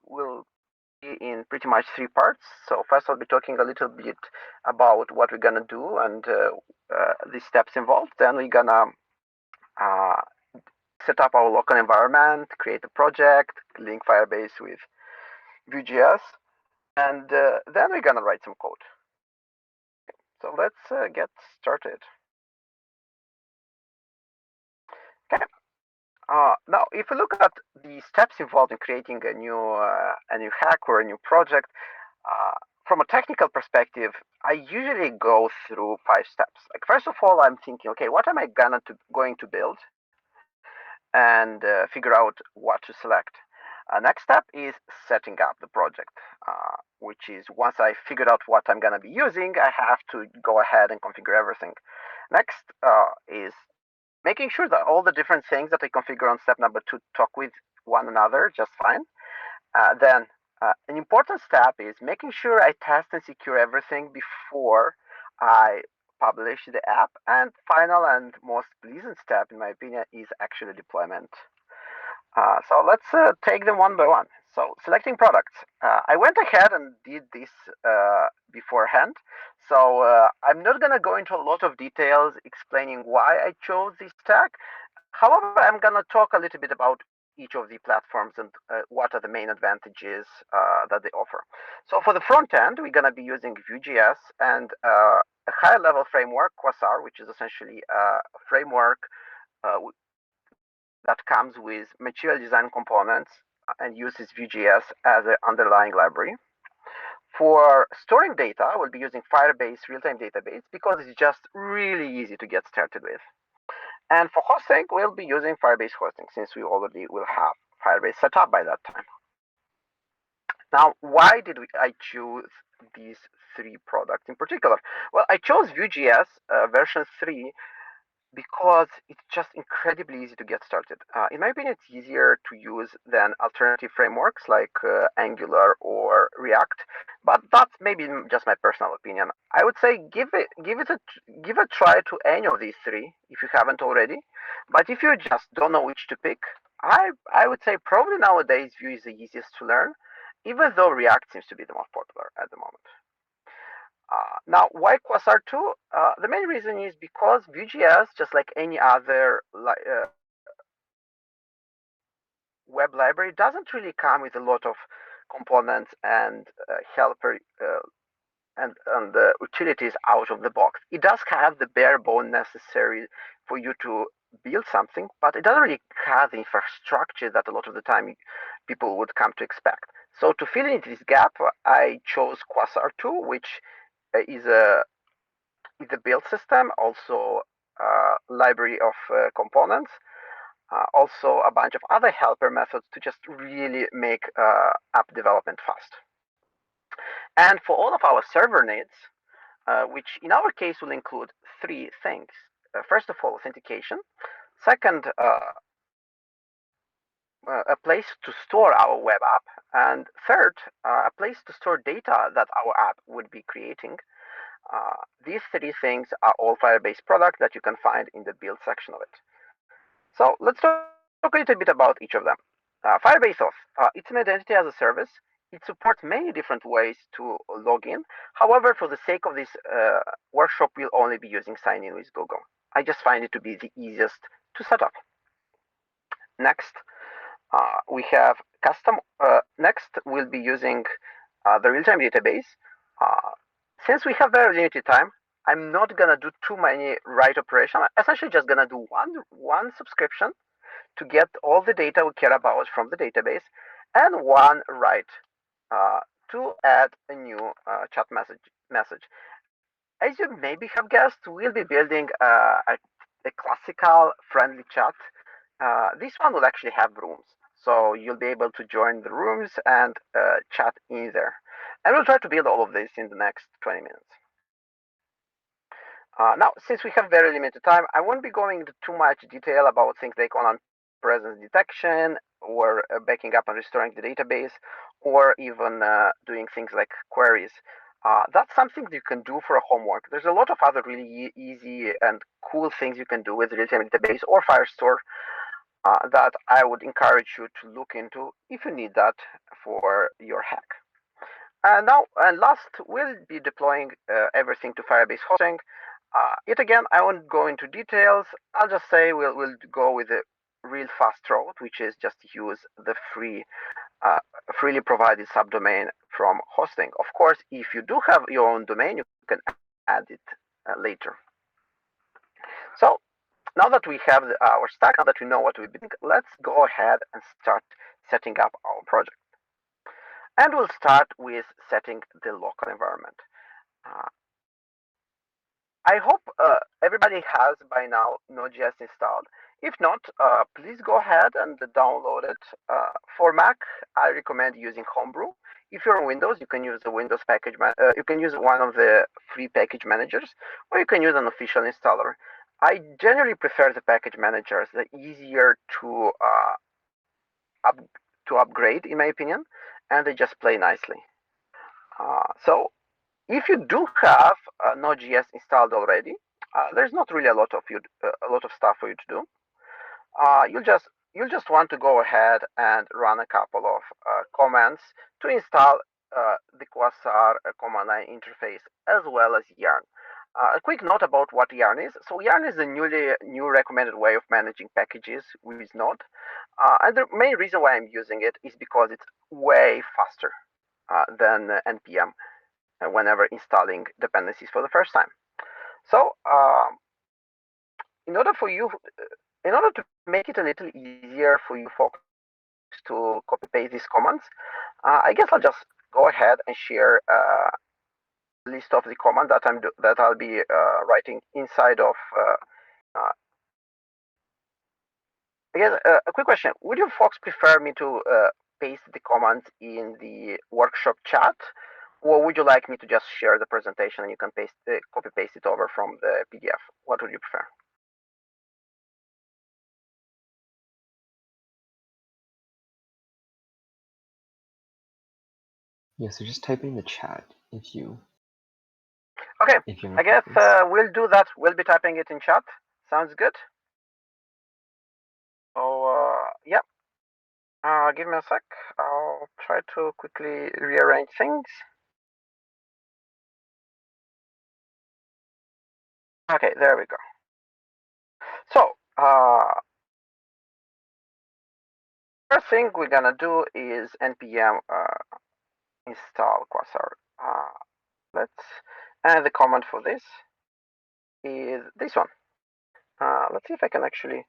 will be in pretty much three parts. So first I'll be talking a little bit about what we're gonna do and the steps involved. Then we're gonna set up our local environment, create a project, link Firebase with Vue.js, and then we're gonna write some code. So let's get started. Okay. Now, if you look at the steps involved in creating a new hack or a new project, from a technical perspective, I usually go through 5 steps. Like first of all, I'm thinking, okay, what am I going to build, and figure out what to select. Next step is setting up the project, which is once I figured out what I'm gonna be using, I have to go ahead and configure everything. Next is making sure that all the different things that I configure on step number 2 talk with one another just fine. Then an important step is making sure I test and secure everything before I publish the app. And final and most pleasant step, in my opinion, is actually deployment. So let's take them one by one. So selecting products. I went ahead and did this beforehand. So I'm not going to go into a lot of details explaining why I chose this stack. However, I'm going to talk a little bit about each of the platforms and what are the main advantages that they offer. So for the front end, we're going to be using Vue.js and a higher level framework, Quasar, which is essentially a framework that comes with material design components and uses Vue.js as an underlying library. For storing data, we'll be using Firebase real-time database because it's just really easy to get started with. And for hosting, we'll be using Firebase hosting since we already will have Firebase set up by that time. Now, why did I choose these 3 products in particular? Well, I chose Vue.js version 3 because it's just incredibly easy to get started. In my opinion, it's easier to use than alternative frameworks like Angular or React, but that's maybe just my personal opinion. I would say give a try to any of these 3 if you haven't already. But if you just don't know which to pick, I would say probably nowadays Vue is the easiest to learn, even though React seems to be the most popular at the moment. Now, why Quasar 2? The main reason is because Vue.js, just like any other web library, doesn't really come with a lot of components and helper and utilities out of the box. It does have the bare bone necessary for you to build something, but it doesn't really have the infrastructure that a lot of the time people would come to expect. So to fill in this gap, I chose Quasar 2, which is a build system, also a library of components, also a bunch of other helper methods to just really make app development fast. And for all of our server needs, which in our case will include 3 things. First of all, authentication. Second, a place to store our web app. And third, a place to store data that our app would be creating. These 3 things are all Firebase products that you can find in the build section of it. So let's talk a little bit about each of them. Firebase Auth, it's an identity as a service. It supports many different ways to log in. However, for the sake of this workshop, we'll only be using sign in with Google. I just find it to be the easiest to set up. Next, we have custom. Next, we'll be using the real-time database. Since we have very limited time, I'm not gonna do too many write operations. I'm essentially just gonna do one subscription to get all the data we care about from the database, and one write to add a new chat message. As you maybe have guessed, we'll be building a classical friendly chat. This one will actually have rooms, so you'll be able to join the rooms and chat in there. And we'll try to build all of this in the next 20 minutes. Now, since we have very limited time, I won't be going into too much detail about things like on-presence detection or backing up and restoring the database, or even doing things like queries. That's something you can do for a homework. There's a lot of other really easy and cool things you can do with real-time database or Firestore. that I would encourage you to look into if you need that for your hack. And last, we'll be deploying everything to Firebase hosting. Yet again, I won't go into details. I'll just say we'll go with a real fast route, which is just use the freely provided subdomain from hosting. Of course, if you do have your own domain, you can add it later. So now that we have our stack, now that we know what we're doing, let's go ahead and start setting up our project. And we'll start with setting the local environment. I hope everybody has by now Node.js installed. If not, please go ahead and download it. For Mac, I recommend using Homebrew. If you're on Windows, you can use the Windows package. You can use one of the free package managers, or you can use an official installer. I generally prefer the package managers. They're easier to upgrade, in my opinion, and they just play nicely. So if you do have Node.js installed already, there's not really a lot of stuff for you to do. You'll just want to go ahead and run a couple of commands to install the Quasar command line interface as well as Yarn. A quick note about what Yarn is. So Yarn is a new recommended way of managing packages with Node. And the main reason why I'm using it is because it's way faster than npm whenever installing dependencies for the first time. So in order to make it a little easier for you folks to copy paste these commands, I guess I'll just go ahead and share a list of the commands that I'll be writing inside of. I guess a quick question: would you folks prefer me to paste the commands in the workshop chat, or would you like me to just share the presentation and you can copy paste it over from the PDF? What would you prefer? Yeah, so just type in the chat if you. Okay, I guess we'll do that. We'll be typing it in chat. Sounds good. So yeah, give me a sec. I'll try to quickly rearrange things. Okay, there we go. So first thing we're gonna do is npm install Quasar. And the command for this is this one. Let's see if I can actually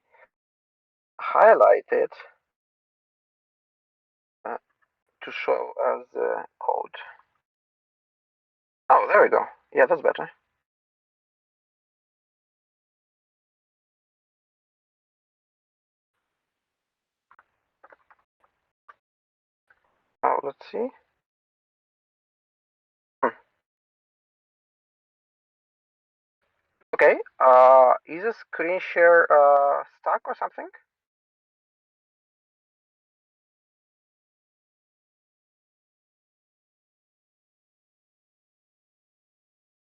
highlight it to show as the code. Oh, there we go. Yeah, that's better. Oh, let's see. Okay. Is a screen share stuck or something?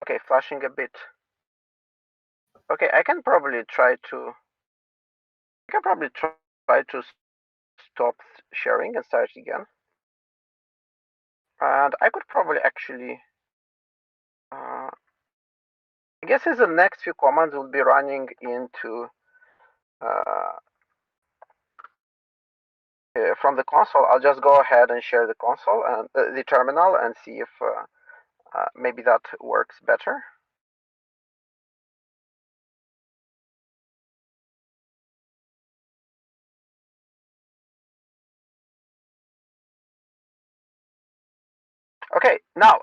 Okay, flashing a bit. Okay, I can probably try to stop sharing and start again. And I could probably actually, I guess as the next few commands will be running into from the console. I'll just go ahead and share the console and the terminal and see if maybe that works better. Okay, now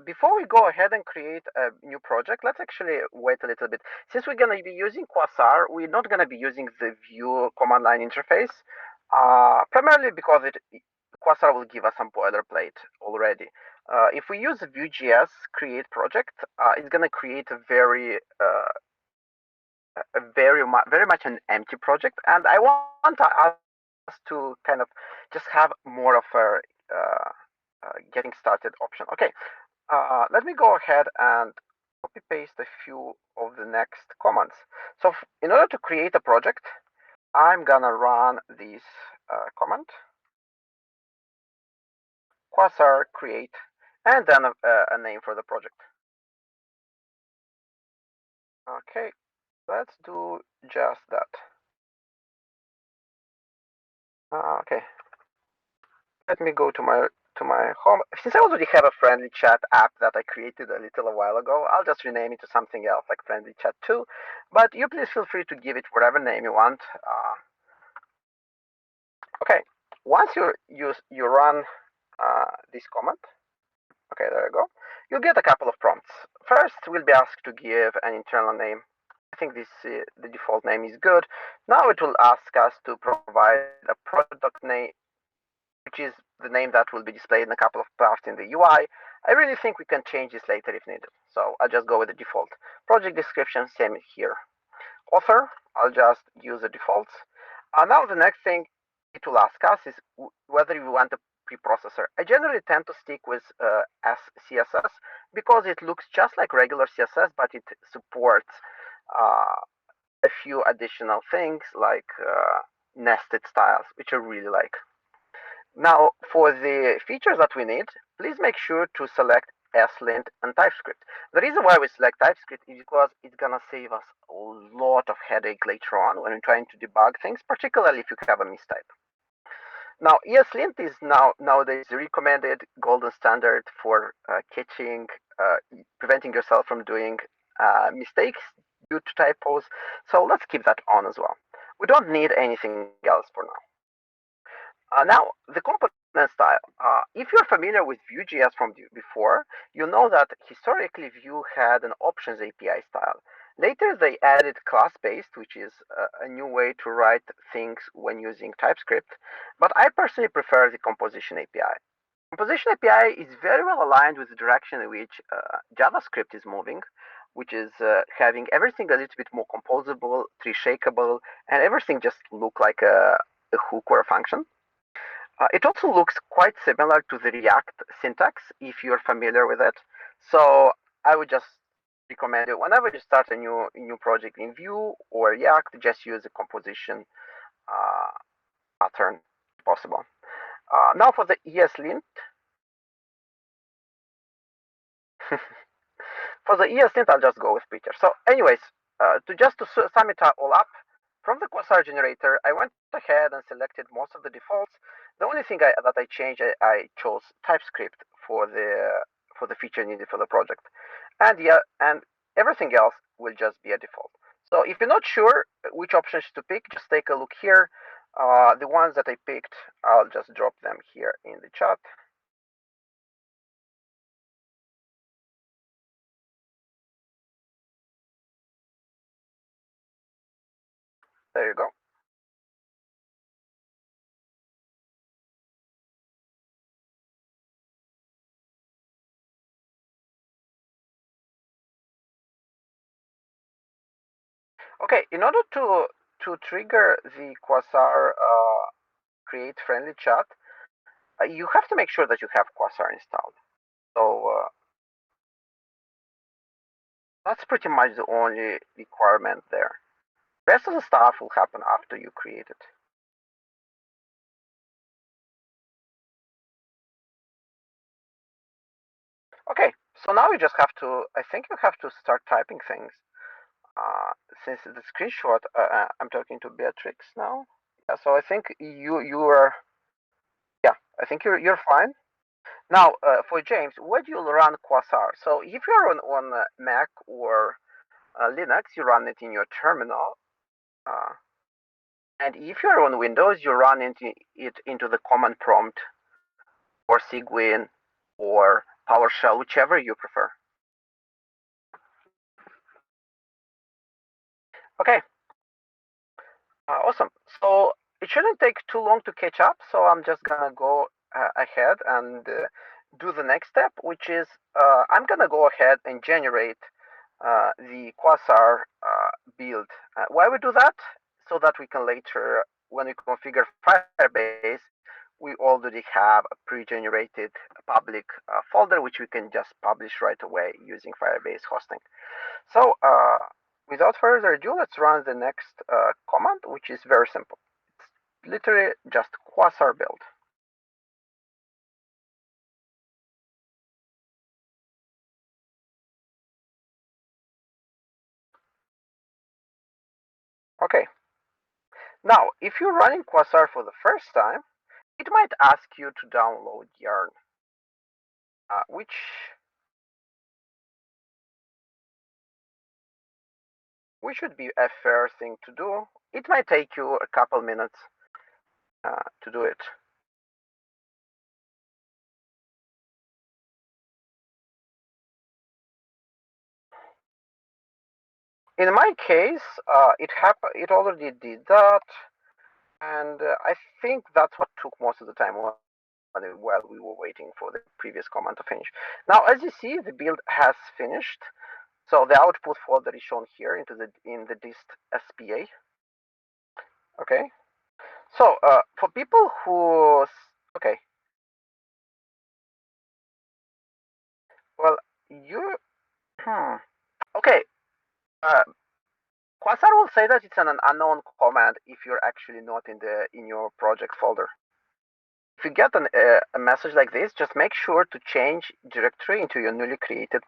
before we go ahead and create a new project, let's actually wait a little bit. Since we're going to be using Quasar, we're not going to be using the Vue command line interface, primarily because Quasar will give us some boilerplate already. If we use Vue.js create project, it's going to create a very much an empty project, and I want us to kind of just have more of a getting started option. Okay, let me go ahead and copy paste a few of the next commands. So in order to create a project, I'm gonna run this command, Quasar create, and then a name for the project. Okay, let's do just that. Okay, let me go to my home. Since I already have a friendly chat app that I created a little while ago, I'll just rename it to something else like friendly chat 2. But you please feel free to give it whatever name you want. Okay, once you run this command, okay, there you go, you'll get a couple of prompts. First, we'll be asked to give an internal name. I think this the default name is good. Now it will ask us to provide a product name, which is the name that will be displayed in a couple of paths in the UI. I really think we can change this later if needed. So I'll just go with the default. Project description, same here. Author, I'll just use the defaults. Now the next thing it will ask us is whether you want a preprocessor. I generally tend to stick with SCSS because it looks just like regular CSS, but it supports a few additional things like nested styles, which I really like. Now, for the features that we need, please make sure to select slint and TypeScript. The reason why we select TypeScript is because it's gonna save us a lot of headache later on when we're trying to debug things, particularly if you have a mistype. Now, ESLint is nowadays the recommended golden standard for catching, preventing yourself from doing mistakes due to typos. So let's keep that on as well. We don't need anything else for now. Now, the component style. If you're familiar with Vue.js from before, you know that historically Vue had an options API style. Later, they added class-based, which is a new way to write things when using TypeScript. But I personally prefer the composition API. Composition API is very well aligned with the direction in which JavaScript is moving, which is having everything a little bit more composable, tree-shakeable, and everything just look like a hook or a function. It also looks quite similar to the React syntax if you're familiar with it. So I would just recommend it whenever you start a new project in Vue or React, just use the composition pattern if possible. Now for the ESLint. For the ESLint, I'll just go with Peter. So anyways, to sum it all up, from the Quasar generator, I went ahead and selected most of the defaults. The only thing that I changed, I chose TypeScript for the feature needed for the project, and everything else will just be a default. So if you're not sure which options to pick, just take a look here. The ones that I picked, I'll just drop them here in the chat. There you go. Okay, in order to trigger the Quasar create friendly chat, you have to make sure that you have Quasar installed. So that's pretty much the only requirement there. The rest of the stuff will happen after you create it. Okay, so now you just have to, I think you have to start typing things. Since the screenshot, I'm talking to Beatrix now. Yeah, so I think you are, yeah, I think you're fine. Now, for James, where do you run Quasar? So if you're on Mac or Linux, you run it in your terminal. And if you're on Windows, you run it into the command prompt or Cygwin or PowerShell, whichever you prefer. Okay, awesome. So it shouldn't take too long to catch up. So I'm just gonna go ahead and do the next step, which is I'm gonna go ahead and generate the Quasar build. Why we do that? So that we can later, when we configure Firebase, we already have a pre-generated public folder which we can just publish right away using Firebase hosting. So without further ado, let's run the next command, which is very simple. It's literally just Quasar build. Okay. Now, if you're running Quasar for the first time, it might ask you to download Yarn, which should be a fair thing to do. It might take you a couple minutes to do it. In my case, it already did that, and I think that's what took most of the time while we were waiting for the previous command to finish. Now, as you see, the build has finished. So the output folder is shown here in the dist SPA. Okay. So for people who well, you okay. Quasar will say that it's an unknown command if you're actually not in your project folder. If you get a message like this, just make sure to change directory into your newly created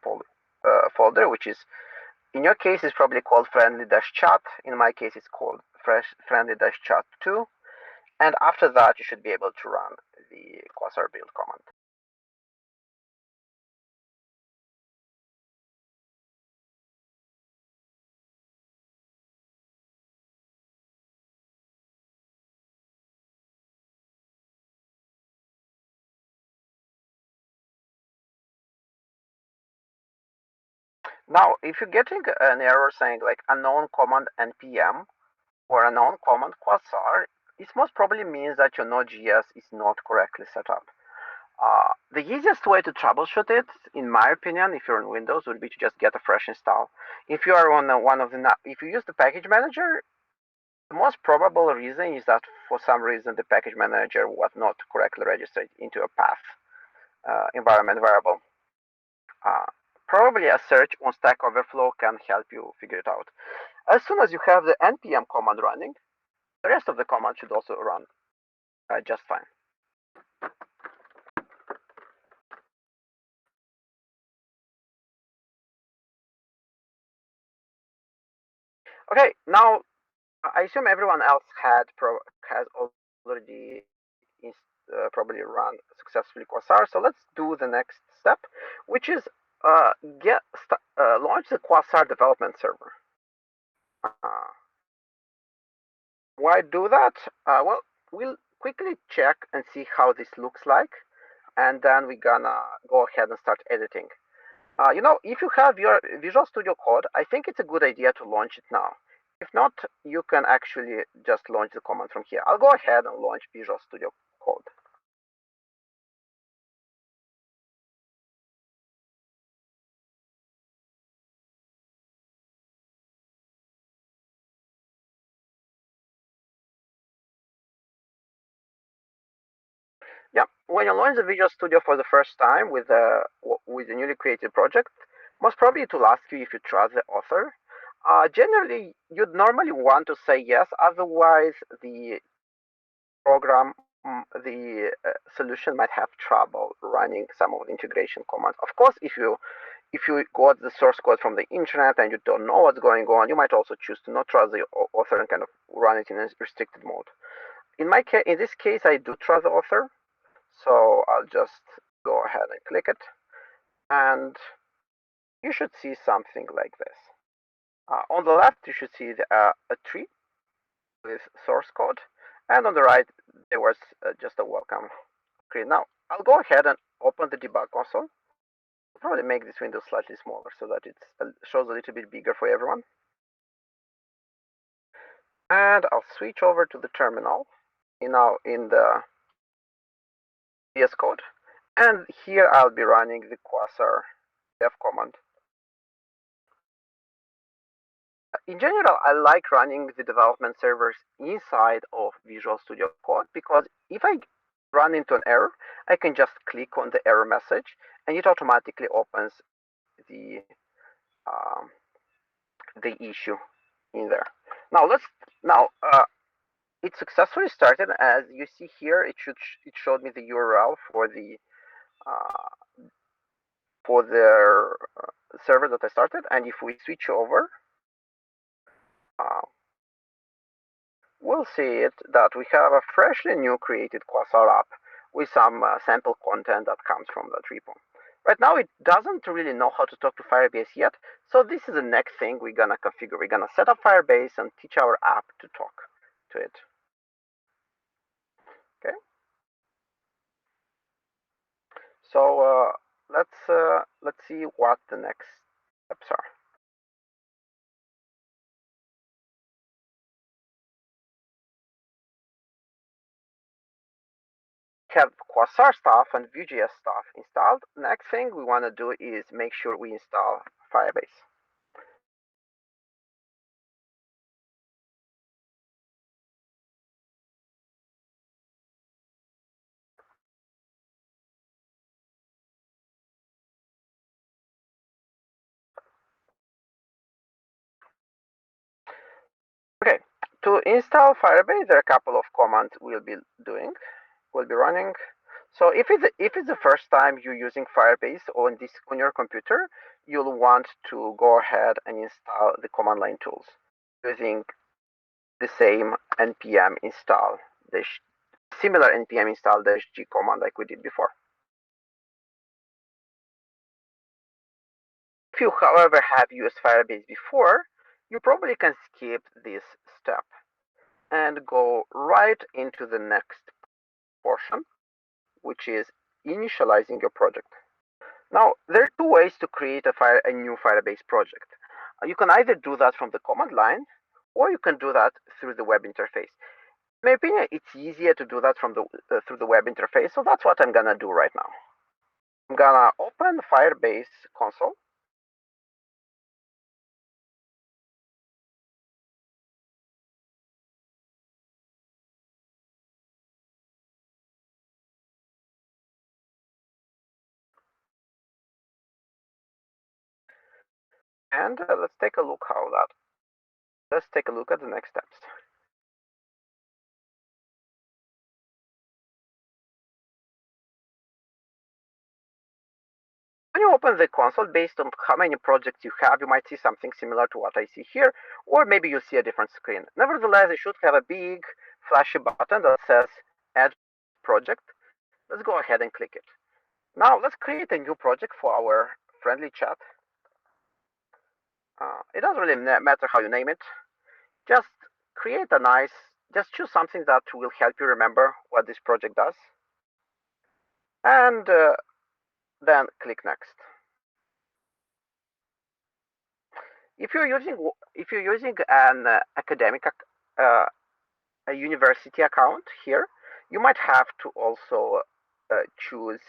folder, which is, in your case, is probably called friendly-chat. In my case, it's called friendly-chat2. And after that, you should be able to run the Quasar build command. Now, if you're getting an error saying like unknown command npm or unknown command Quasar, this most probably means that your Node.js is not correctly set up. The easiest way to troubleshoot it, in my opinion, if you're on Windows, would be to just get a fresh install. If you are on if you use the package manager, the most probable reason is that for some reason the package manager was not correctly registered into a path environment variable. Probably a search on Stack Overflow can help you figure it out. As soon as you have the npm command running, the rest of the command should also run just fine. Okay, now I assume everyone else has already probably run successfully Quasar. So let's do the next step, which is launch the Quasar development server. Why do that? Well, we'll quickly check and see how this looks like, and then we're gonna go ahead and start editing. If you have your Visual Studio Code, I think it's a good idea to launch it now. If not, you can actually just launch the command from here. I'll go ahead and launch Visual Studio Code. Yeah, when you launch the Visual Studio for the first time with a newly created project, most probably it will ask you if you trust the author. Generally, you'd normally want to say yes, otherwise the program, the solution might have trouble running some of the integration commands. Of course, if you got the source code from the internet and you don't know what's going on, you might also choose to not trust the author and kind of run it in a restricted mode. In this case, I do trust the author. So I'll just go ahead and click it, and you should see something like this. On the left, you should see a tree with source code, and on the right, there was just a welcome screen. Now, I'll go ahead and open the Debug Console. I'll probably make this window slightly smaller so that it shows a little bit bigger for everyone. And I'll switch over to the terminal, in the VS Code. And here I'll be running the Quasar dev command. In general, I like running the development servers inside of Visual Studio Code because if I run into an error, I can just click on the error message and it automatically opens the the issue in there. Now it successfully started. As you see here, it showed me the URL for the server that I started. And if we switch over, we'll see that we have a freshly new created Quasar app with some sample content that comes from that repo. Right now, it doesn't really know how to talk to Firebase yet, so this is the next thing we're gonna configure. We're gonna set up Firebase and teach our app to talk to it. Okay. So let's see what the next steps are. Have Quasar stuff and Vue.js stuff installed. Next thing we want to do is make sure we install Firebase. Okay, to install Firebase, there are a couple of commands we'll be running. So if it's the first time you're using Firebase on your computer, you'll want to go ahead and install the command line tools using the same npm install similar npm install -g command like we did before. If you, however, have used Firebase before, you probably can skip this step and go right into the next portion, which is initializing your project. Now, there are two ways to create a new Firebase project. You can either do that from the command line, or you can do that through the web interface. In my opinion, it's easier to do that from through the web interface, so that's what I'm gonna do right now. I'm gonna open Firebase console. And let's take a look at the next steps. When you open the console, based on how many projects you have, you might see something similar to what I see here, or maybe you see a different screen. Nevertheless, it should have a big flashy button that says Add Project. Let's go ahead and click it. Now, let's create a new project for our friendly chat. It doesn't really matter how you name it. Just just choose something that will help you remember what this project does. And then click Next. If you're using an academic a university account here, you might have to also choose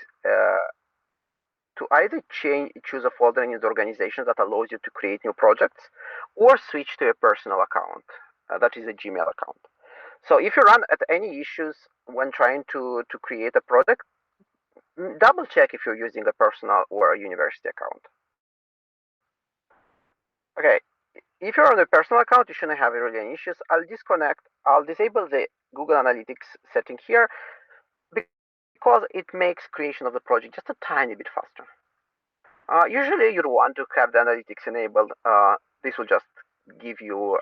to either choose a folder in the organization that allows you to create new projects, or switch to a personal account that is a Gmail account. So if you run at any issues when trying to create a project, double check if you're using a personal or a university account. Okay, if you're on a personal account, you shouldn't have really any issues. I'll disable the Google Analytics setting here because it makes creation of the project just a tiny bit faster. Usually you'd want to have the analytics enabled. This will just give you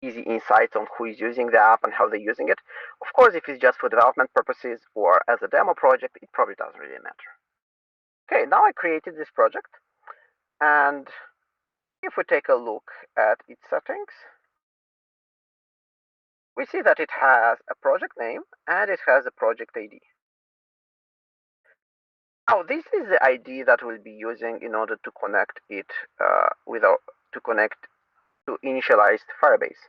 easy insights on who is using the app and how they're using it. Of course, if it's just for development purposes or as a demo project, it probably doesn't really matter. Okay, now I created this project, and if we take a look at its settings, we see that it has a project name and it has a project ID. Now, this is the ID that we'll be using in order to connect it to initialize Firebase.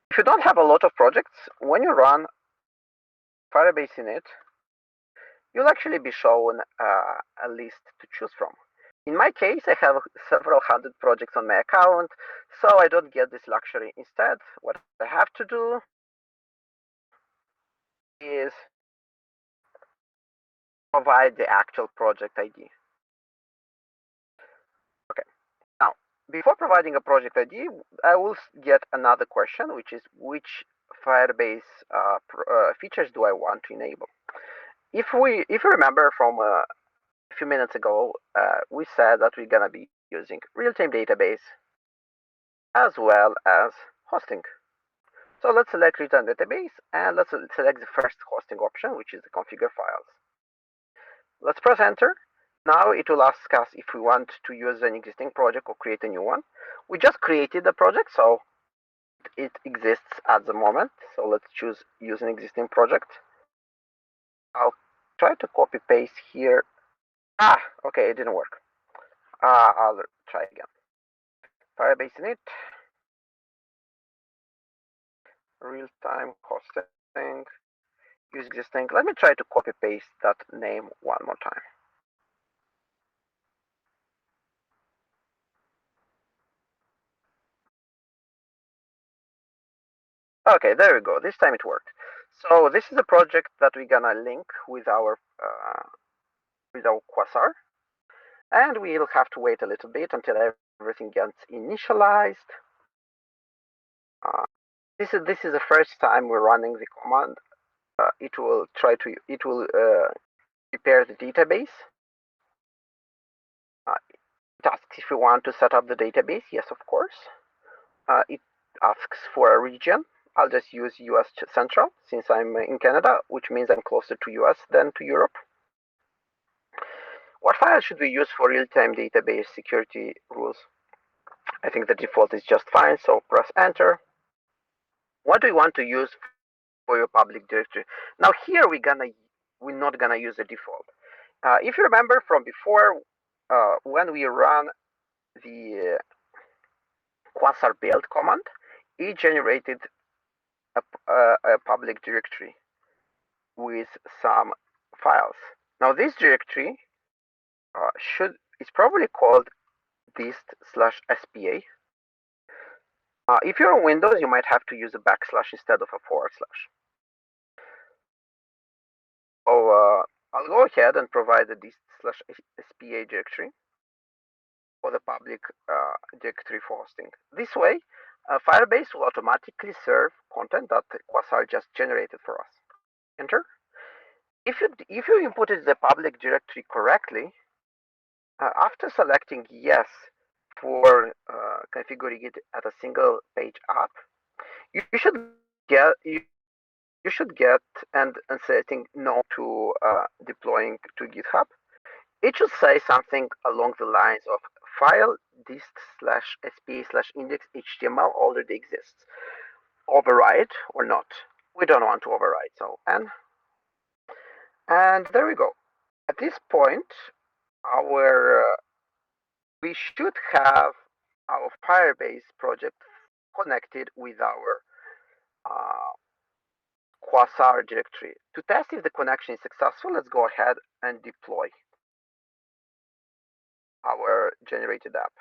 If you don't have a lot of projects, when you run Firebase init, you'll actually be shown a list to choose from. In my case, I have several hundred projects on my account, so I don't get this luxury. Instead, what I have to do is provide the actual project ID. Okay, before providing a project ID, I will get another question, which is which Firebase features do I want to enable? If you remember from a few minutes ago, we said that we're gonna be using real-time database as well as hosting. So let's select real-time database and let's select the first hosting option, which is the configure files. Let's press enter. Now it will ask us if we want to use an existing project or create a new one. We just created the project, so it exists at the moment. So let's choose use an existing project. I'll try to copy paste here. Okay, it didn't work. I'll try again. Firebase init, real-time hosting, use existing. Let me try to copy paste that name one more time. Okay, there we go. This time it worked. So this is a project that we're gonna link with our Quasar, and we'll have to wait a little bit until everything gets initialized. This is the first time we're running the command. It will prepare the database. It asks if we want to set up the database. Yes, of course. It asks for a region. I'll just use US Central since I'm in Canada, which means I'm closer to US than to Europe. What file should we use for real-time database security rules? I think the default is just fine, so press enter. What do you want to use for your public directory? Now here we're not gonna use the default. If you remember from before, when we run the Quasar build command, it generated a public directory with some files. Now this directory is probably called dist/spa. If you're on Windows, you might have to use a backslash instead of a forward slash. So I'll go ahead and provide the dist/spa directory for the public directory for hosting. This way, Firebase will automatically serve content that Quasar just generated for us. Enter. If you inputted the public directory correctly, after selecting yes for configuring it as a single page app, you should get and setting no to deploying to GitHub. It should say something along the lines of file dist/spa/index.html already exists. Override or not. We don't want to override, so n. And there we go. At this point, we should have our Firebase project connected with our Quasar directory. To test if the connection is successful, let's go ahead and deploy our generated app.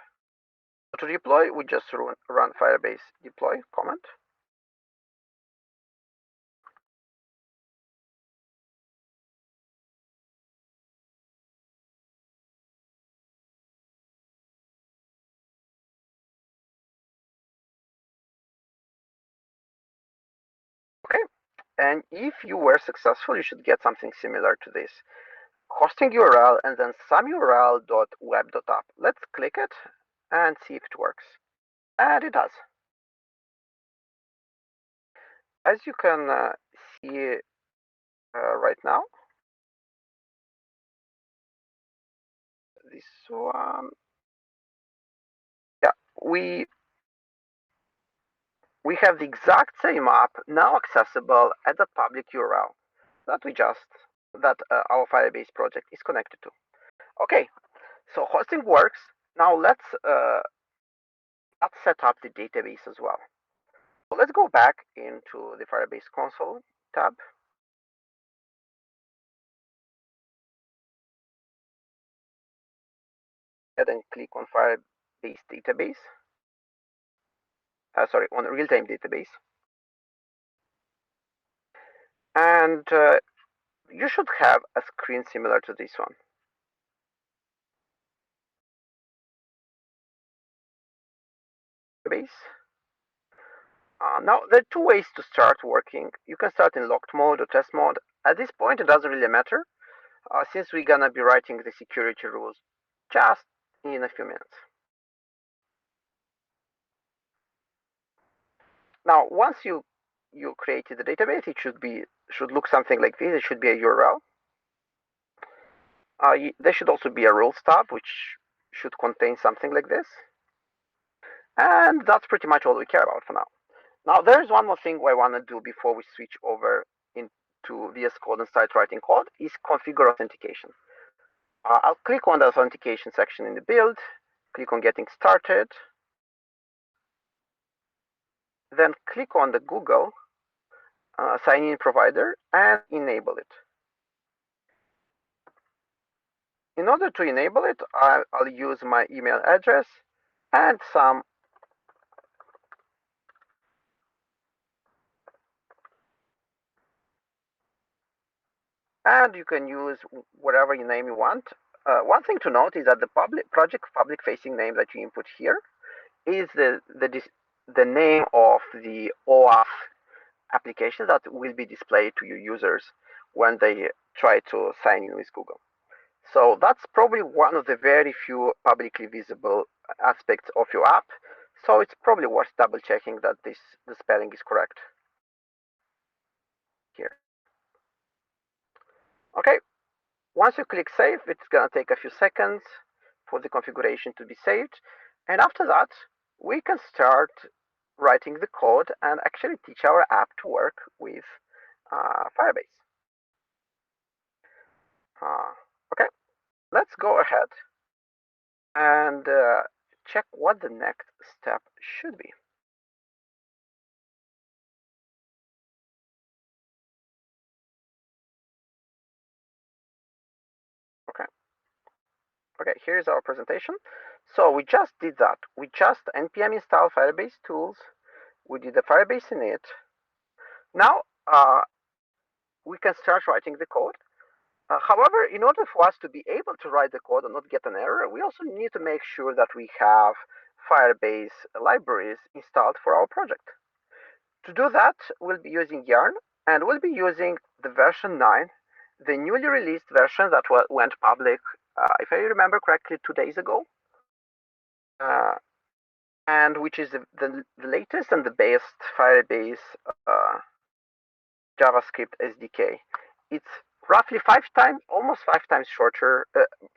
To deploy, we just run Firebase Deploy command. Okay, and if you were successful, you should get something similar to this. Hosting URL and then some URL.web.app. Let's click it and see if it works. And it does. As you can see right now, this one, yeah, we have the exact same app now accessible at the public URL that our Firebase project is connected to. Okay, so hosting works. Now let's set up the database as well. So let's go back into the Firebase console tab. And then click on Firebase database. On real-time database. And you should have a screen similar to this one. Firebase. Now, there are two ways to start working. You can start in locked mode or test mode. At this point, it doesn't really matter, since we're gonna be writing the security rules just in a few minutes. Now, once you created the database, it should look something like this. It should be a URL. There should also be a rules tab, which should contain something like this. And that's pretty much all we care about for now. Now, there's one more thing I want to do before we switch over into VS Code and start writing code, is configure authentication. I'll click on the authentication section in the build, click on getting started, then click on the Google sign-in provider and enable it. In order to enable it, I'll use my email address and some and you can use whatever name you want. One thing to note is that the project public-facing name that you input here is the name of the Auth application that will be displayed to your users when they try to sign in with Google. So that's probably one of the very few publicly visible aspects of your app. So it's probably worth double checking that the spelling is correct here. Okay, once you click save, it's gonna take a few seconds for the configuration to be saved. And after that, we can start writing the code and actually teach our app to work with Firebase. Okay, let's go ahead and check what the next step should be. Okay, here's our presentation. So we just did that. We just npm install Firebase tools. We did the Firebase init. Now we can start writing the code. However, in order for us to be able to write the code and not get an error, we also need to make sure that we have Firebase libraries installed for our project. To do that, we'll be using Yarn, and we'll be using the version 9, the newly released version that went public, if I remember correctly, 2 days ago, and which is the latest and the best Firebase JavaScript SDK. It's roughly almost 5 times shorter,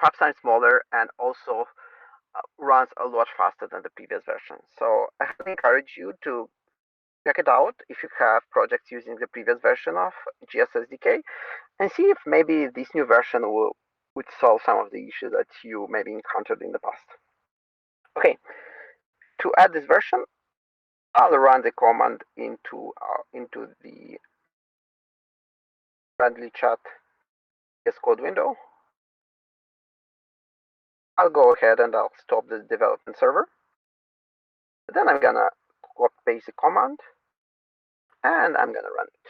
5 times smaller, and also runs a lot faster than the previous version. So I highly encourage you to check it out if you have projects using the previous version of GS SDK, and see if maybe this new version would solve some of the issues that you maybe encountered in the past. Okay, to add this version, I'll run the command into the friendly chat VS Code window. I'll go ahead and I'll stop the development server. Then I'm gonna copy paste the command and I'm gonna run it.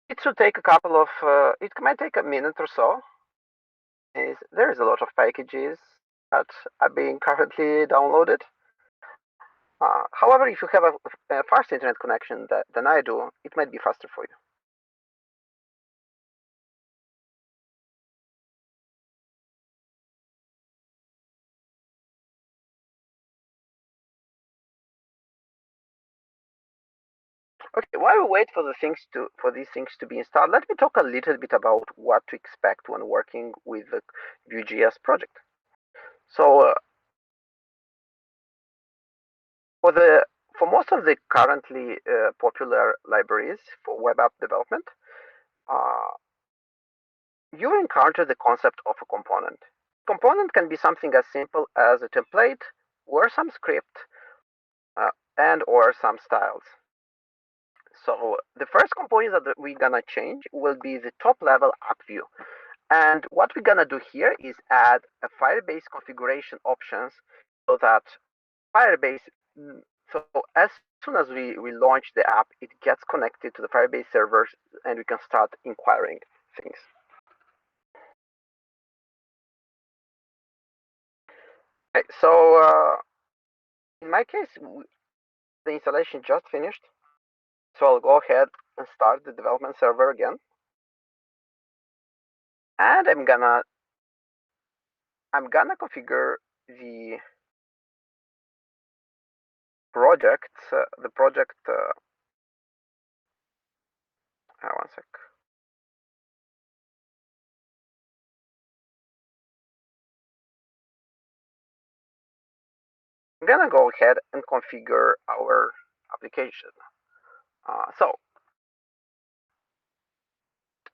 It should take a couple of, it might take a minute or so. There's a lot of packages that are being currently downloaded. However, if you have a fast internet connection than I do, it might be faster for you. Okay, while we wait for these things to be installed, let me talk a little bit about what to expect when working with the Vue.js project. So for most of the currently popular libraries for web app development, you encounter the concept of a component. Component can be something as simple as a template or some script and or some styles. So the first component that we're gonna change will be the top level app view. And what we're gonna do here is add a Firebase configuration options so that Firebase, so as soon as we launch the app, it gets connected to the Firebase servers and we can start inquiring things. Okay, so in my case, the installation just finished. So I'll go ahead and start the development server again. And I'm gonna configure the project. One sec. I'm gonna go ahead and configure our application. So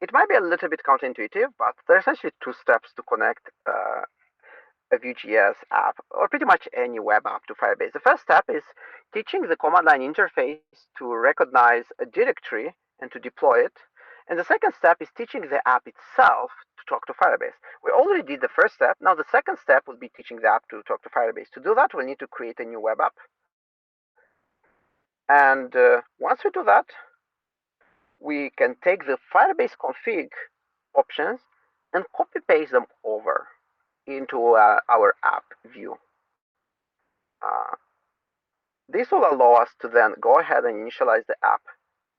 it might be a little bit counterintuitive, but there's actually two steps to connect a Vue.js app, or pretty much any web app, to Firebase. The first step is teaching the command line interface to recognize a directory and to deploy it. And the second step is teaching the app itself to talk to Firebase. We already did the first step. Now the second step would be teaching the app to talk to Firebase. To do that, we'll need to create a new web app. And once we do that, we can take the Firebase config options and copy paste them over into our app view. This will allow us to then go ahead and initialize the app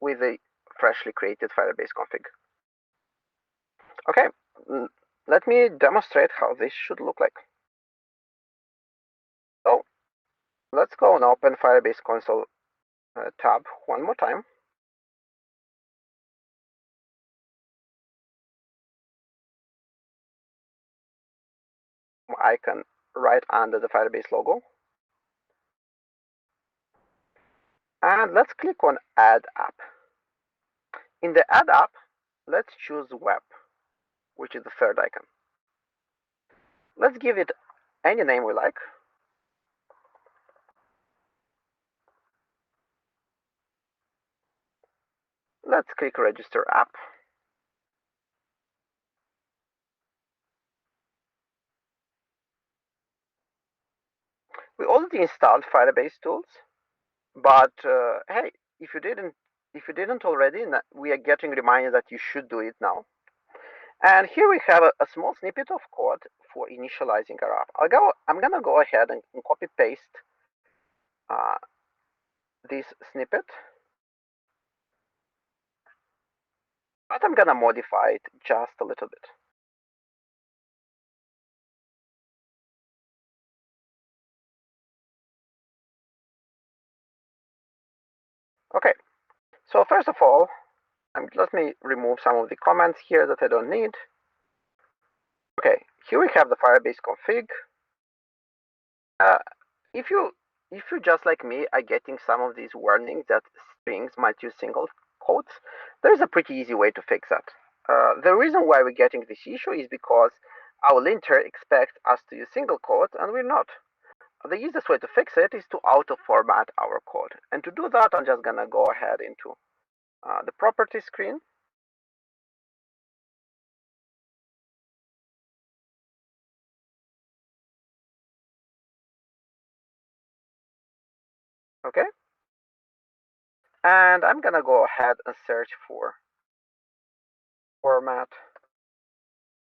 with a freshly created Firebase config. Okay, let me demonstrate how this should look like. So let's go and open Firebase Console tab one more time. Icon right under the Firebase logo. And let's click on Add App. In the Add App, let's choose Web, which is the third icon. Let's give it any name we like. Let's click Register App. We already installed Firebase tools, but hey, if you didn't already, we are getting reminded that you should do it now. And here we have a small snippet of code for initializing our app. I'm gonna go ahead and copy paste this snippet, but I'm gonna modify it just a little bit. Okay, so first of all, let me remove some of the comments here that I don't need. Okay, here we have the Firebase config. If you just like me are getting some of these warnings that strings might use single quotes, there's a pretty easy way to fix that. The reason why we're getting this issue is because our linter expects us to use single quotes and we're not. The easiest way to fix it is to auto-format our code. And to do that, I'm just gonna go ahead into the properties screen. Okay. And I'm gonna go ahead and search for format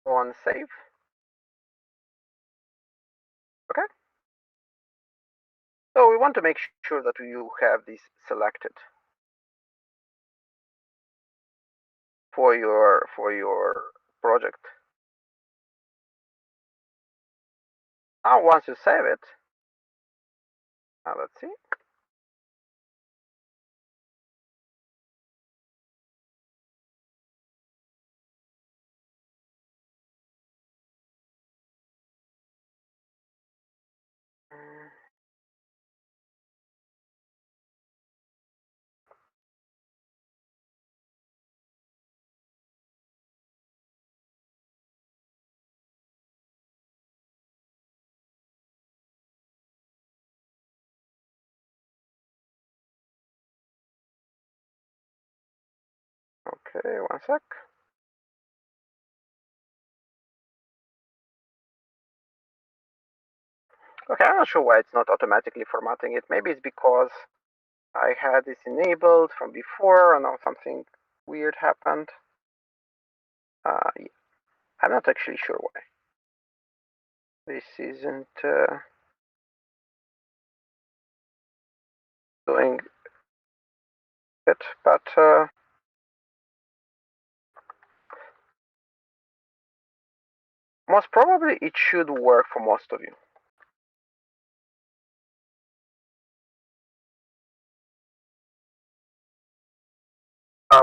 on save. Okay. So we want to make sure that you have this selected for your project. Now, once you save it, let's see. Okay, one sec. Okay, I'm not sure why it's not automatically formatting it. Maybe it's because I had this enabled from before and now something weird happened. I'm not actually sure why. This isn't doing it, but most probably it should work for most of you.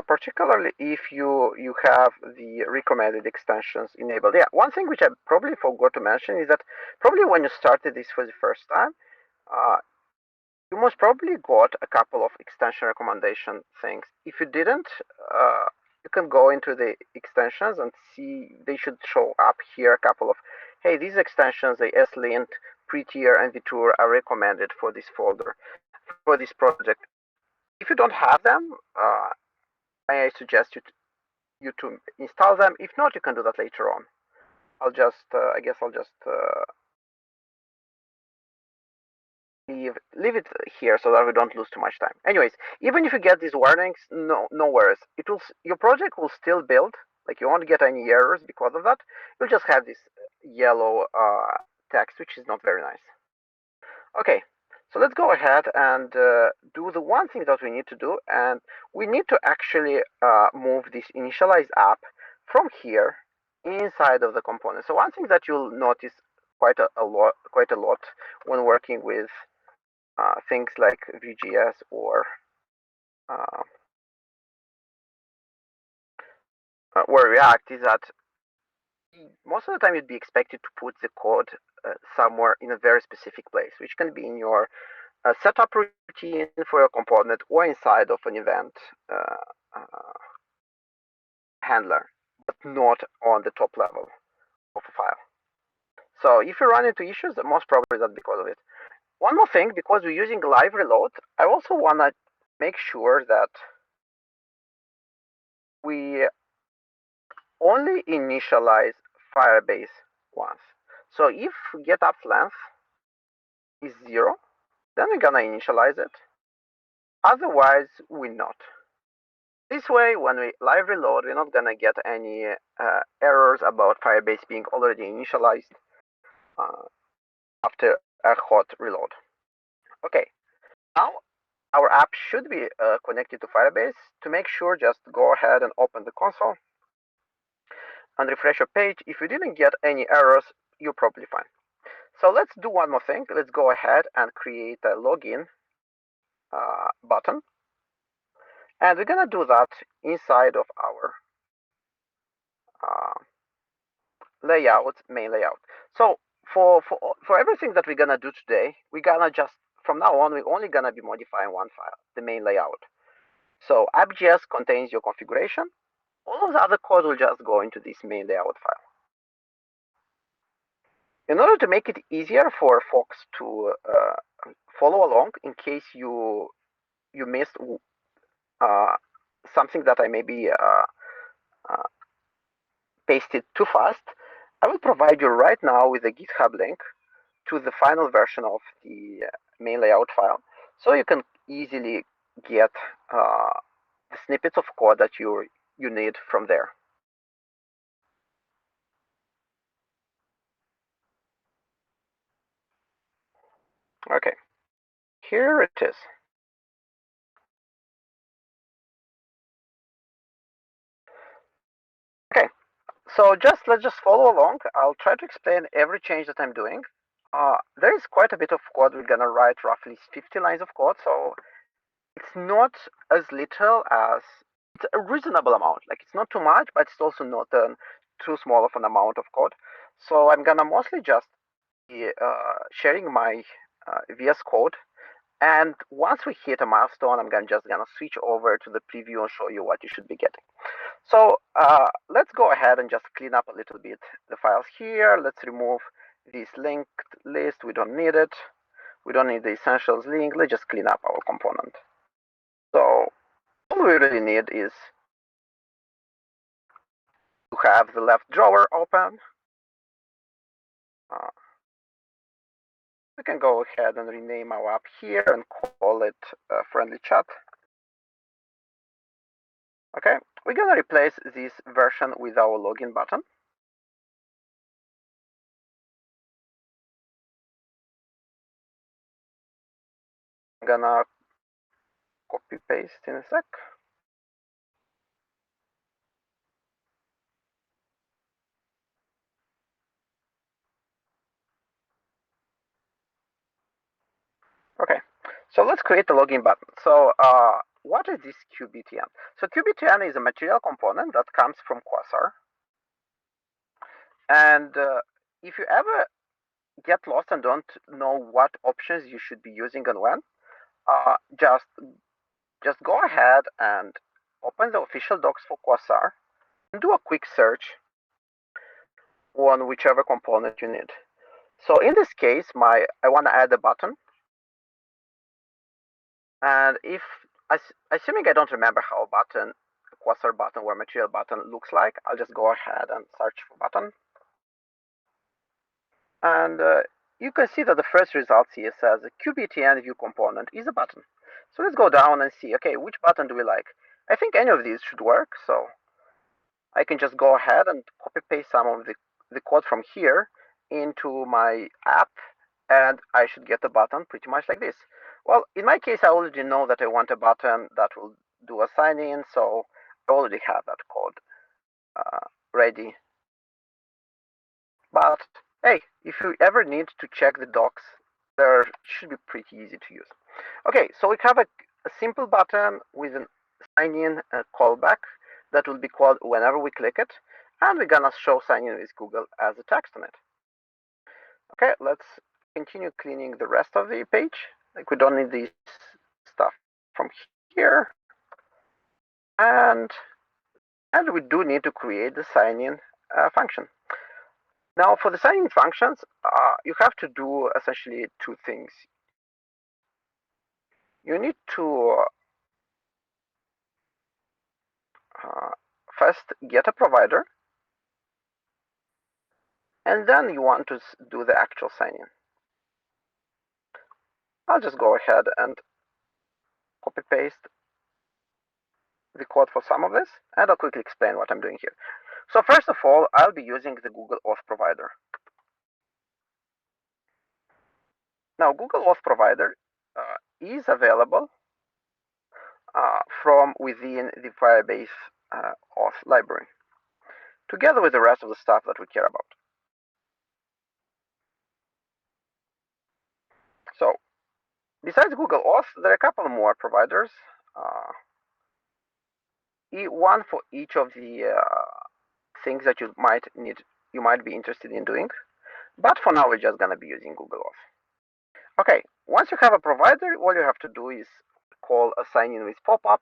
Particularly if you have the recommended extensions enabled. Yeah, one thing which I probably forgot to mention is that probably when you started this for the first time, you most probably got a couple of extension recommendation things. If you didn't, you can go into the extensions and see they should show up here a couple of, hey, these extensions, the slint, prettier, and vtour are recommended for this folder, for this project. If you don't have them, I suggest you to install them. If not, you can do that later on. I guess I'll just leave it here so that we don't lose too much time. Anyways, even if you get these warnings, no worries. Your project will still build. Like, you won't get any errors because of that. You'll just have this yellow text, which is not very nice. Okay, so let's go ahead and do the one thing that we need to do, and we need to actually move this initialize app from here inside of the component. So one thing that you'll notice quite a lot when working with things like Vue.js or React is that most of the time you'd be expected to put the code somewhere in a very specific place, which can be in your setup routine for your component or inside of an event handler, but not on the top level of a file. So if you run into issues, most probably that's because of it. One more thing, because we're using live reload, I also want to make sure that we only initialize Firebase once. So if getUp length is 0, then we're gonna initialize it. Otherwise, we're not. This way, when we live reload, we're not gonna get any errors about Firebase being already initialized after a hot reload. Okay, now our app should be connected to Firebase. To make sure, just go ahead and open the console and refresh your page. If you didn't get any errors, you're probably fine. So let's do one more thing. Let's go ahead and create a login button. And we're gonna do that inside of our main layout. So for everything that we're gonna do today, we're gonna just, from now on, we're only gonna be modifying one file, the main layout. So app.js contains your configuration. All of the other code will just go into this main layout file. In order to make it easier for folks to follow along, in case you missed something that I maybe pasted too fast, I will provide you right now with a GitHub link to the final version of the main layout file, so you can easily get the snippets of code that you need from there. Okay, here it is. Okay, so let's just follow along. I'll try to explain every change that I'm doing. There is quite a bit of code. We're gonna write roughly 50 lines of code, so it's not as little as, it's a reasonable amount. Like, it's not too much, but it's also not too small of an amount of code. So I'm gonna mostly just be sharing my VS Code. And once we hit a milestone, I'm just gonna switch over to the preview and show you what you should be getting. So let's go ahead and just clean up a little bit the files here. Let's remove this linked list. We don't need it. We don't need the essentials link. Let's just clean up our component. So all we really need is to have the left drawer open. We can go ahead and rename our app here and call it friendly chat. Okay, we're gonna replace this version with our login button. I'm gonna copy paste in a sec. Okay, so let's create the login button. So what is this QBTN? So QBTN is a material component that comes from Quasar. And if you ever get lost and don't know what options you should be using and when, just go ahead and open the official docs for Quasar and do a quick search on whichever component you need. So in this case, I want to add a button. And if, assuming I don't remember how a button, a Quasar button or a material button looks like, I'll just go ahead and search for button. And you can see that the first result here says a QBTN view component is a button. So let's go down and see, okay, which button do we like? I think any of these should work. So I can just go ahead and copy paste some of the code from here into my app, and I should get a button pretty much like this. Well, in my case, I already know that I want a button that will do a sign in, so I already have that code ready. But hey, if you ever need to check the docs, they should be pretty easy to use. Okay, so we have a simple button with a sign in callback that will be called whenever we click it, and we're gonna show sign in with Google as a text on it. Okay, let's continue cleaning the rest of the page. Like, we don't need this stuff from here. And we do need to create the sign in function. Now, for the sign in functions, you have to do essentially two things. You need to first get a provider, and then you want to do the actual sign in. I'll just go ahead and copy paste the code for some of this, and I'll quickly explain what I'm doing here. So first of all, I'll be using the Google Auth provider. Now, Google Auth provider is available from within the Firebase Auth library, together with the rest of the stuff that we care about. So, besides Google Auth, there are a couple more providers, one for each of the things that you might be interested in doing. But for now, we're just gonna be using Google Auth. Okay, once you have a provider, all you have to do is call a sign in with pop-up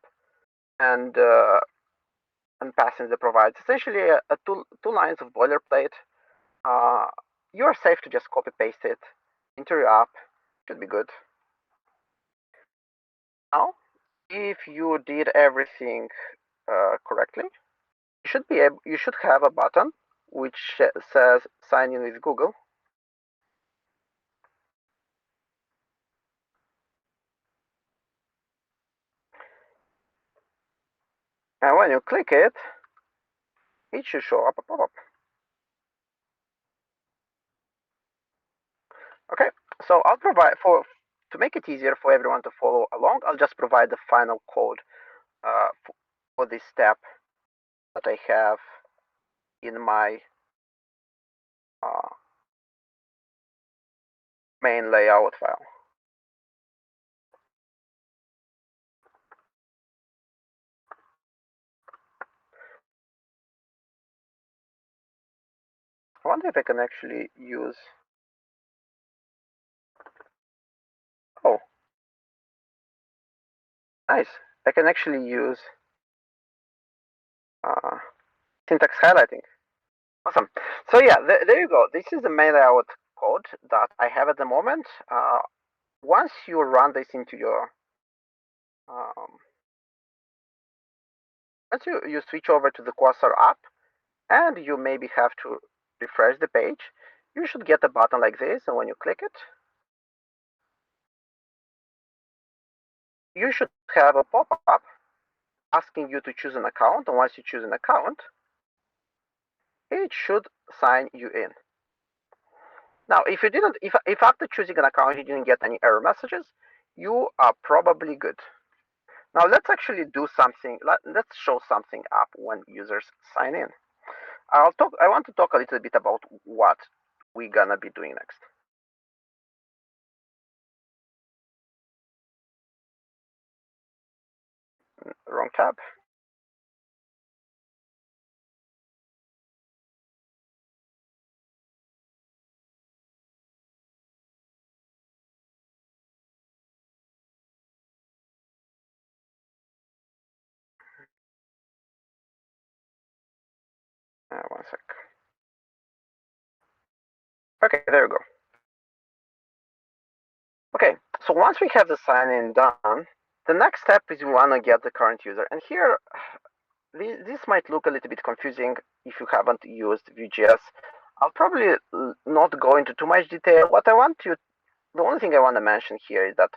and pass in the provider. Essentially, two lines of boilerplate. You're safe to just copy paste it into your app. Should be good. Now, if you did everything correctly, you should have a button which says sign in with Google. And when you click it, it should show up a pop-up. Okay, so I'll provide to make it easier for everyone to follow along, I'll just provide the final code for this step that I have in my main layout file. I wonder if I can actually use. Oh, nice. I can actually use syntax highlighting. Awesome. So yeah, there you go. This is the main layout code that I have at the moment. Once you run this into your, once you switch over to the Quasar app, and you maybe have to refresh the page, you should get a button like this, and when you click it, you should have a pop-up asking you to choose an account, and once you choose an account, it should sign you in. Now, if after choosing an account you didn't get any error messages, you are probably good. Now let's actually do something. Let's show something up when users sign in. I want to talk a little bit about what we're gonna be doing next. Wrong tab. One sec. Okay, there we go. Okay, so once we have the sign in done, the next step is we want to get the current user. And here, this might look a little bit confusing if you haven't used Vue.js. I'll probably not go into too much detail. The only thing I want to mention here is that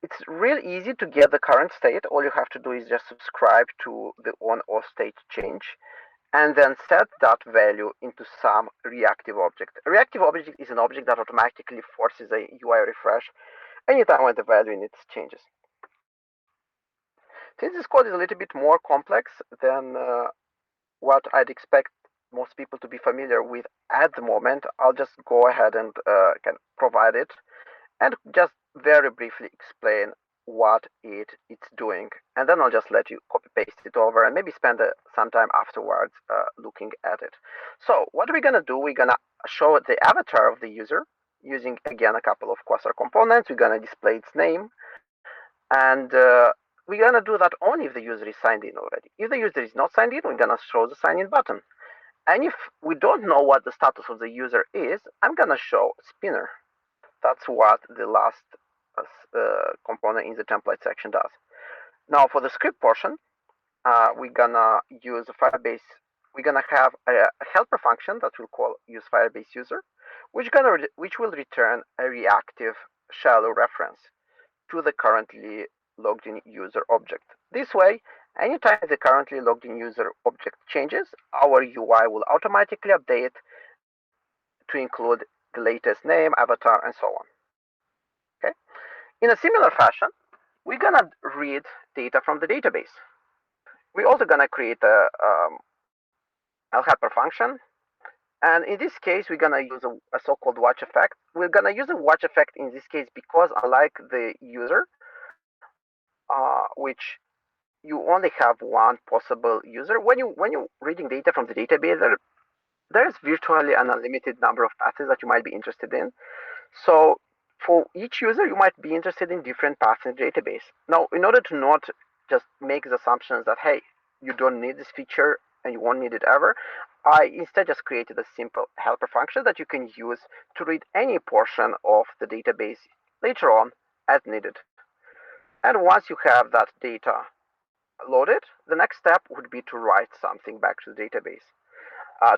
it's real easy to get the current state. All you have to do is just subscribe to the on/off state change, and then set that value into some reactive object. A reactive object is an object that automatically forces a UI refresh anytime when the value in it changes. Since this code is a little bit more complex than what I'd expect most people to be familiar with at the moment, I'll just go ahead and can provide it and just very briefly explain what it's doing, and then I'll just let you copy paste it over and maybe spend some time afterwards looking at it. So what we're gonna do, we're gonna show the avatar of the user using again a couple of Quasar components. We're gonna display its name, and we're gonna do that only if the user is signed in already. If the user is not signed in, we're gonna show the sign in button. And if we don't know what the status of the user is, I'm gonna show spinner. That's what the last component in the template section does. Now for the script portion, we're gonna use Firebase. We're gonna have a helper function that we'll call use Firebase user, which will return a reactive shallow reference to the currently logged in user object. This way, anytime the currently logged in user object changes, our UI will automatically update to include the latest name, avatar, and so on. Okay. In a similar fashion, we're gonna read data from the database. We're also gonna create a helper function, and in this case, we're gonna use a so-called watch effect. We're gonna use a watch effect in this case because unlike the user, which you only have one possible user, when you're reading data from the database, there's virtually an unlimited number of paths that you might be interested in. So for each user, you might be interested in different paths in the database. Now, in order to not just make the assumptions that, hey, you don't need this feature and you won't need it ever, I instead just created a simple helper function that you can use to read any portion of the database later on as needed. And once you have that data loaded, the next step would be to write something back to the database.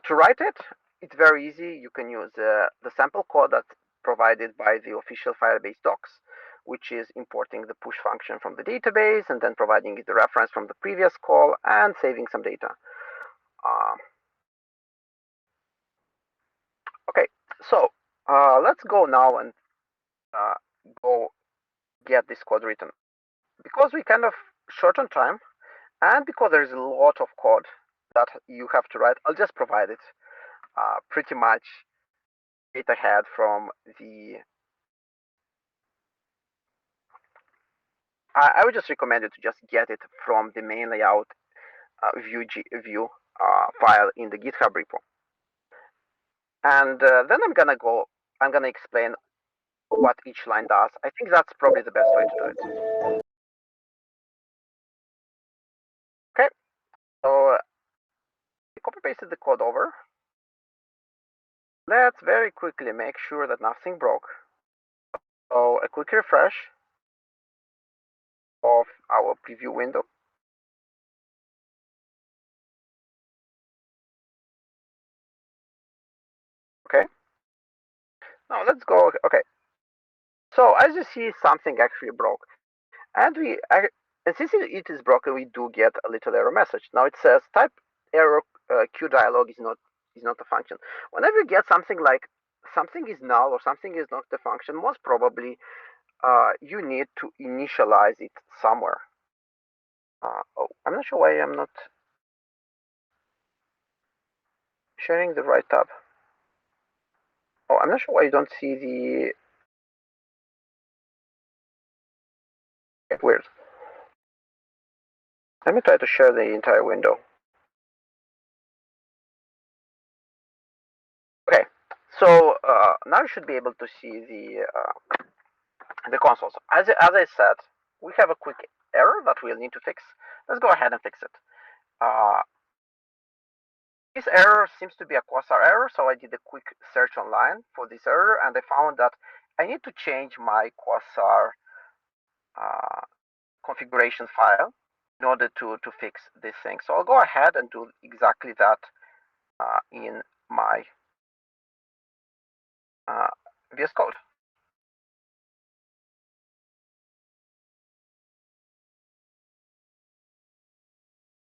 To write it, it's very easy. You can use the sample code that's provided by the official Firebase docs, which is importing the push function from the database and then providing it the reference from the previous call and saving some data. Okay, so let's go now and go get this code written. Because we kind of short on time, and because there's a lot of code that you have to write, I'll just provide it pretty much straight ahead from the. I would just recommend you to just get it from the main layout Vue file in the GitHub repo. And then I'm gonna explain what each line does. I think that's probably the best way to do it. Okay, so I copy pasted the code over. Let's very quickly make sure that nothing broke. So a quick refresh of our preview window. Okay. Now let's go. Okay. So as you see, something actually broke, and since it is broken, we do get a little error message. Now it says type error queue dialog is not a function. Whenever you get something like something is null or something is not a function, most probably you need to initialize it somewhere. Oh, I'm not sure why I'm not sharing the right tab. Oh, I'm not sure why you don't see the... Weird. Let me try to share the entire window. Okay, so now you should be able to see the console. So as I said, we have a quick error that we'll need to fix. Let's go ahead and fix it. This error seems to be a Quasar error, so I did a quick search online for this error, and I found that I need to change my Quasar configuration file in order to fix this thing. So I'll go ahead and do exactly that in my VS Code.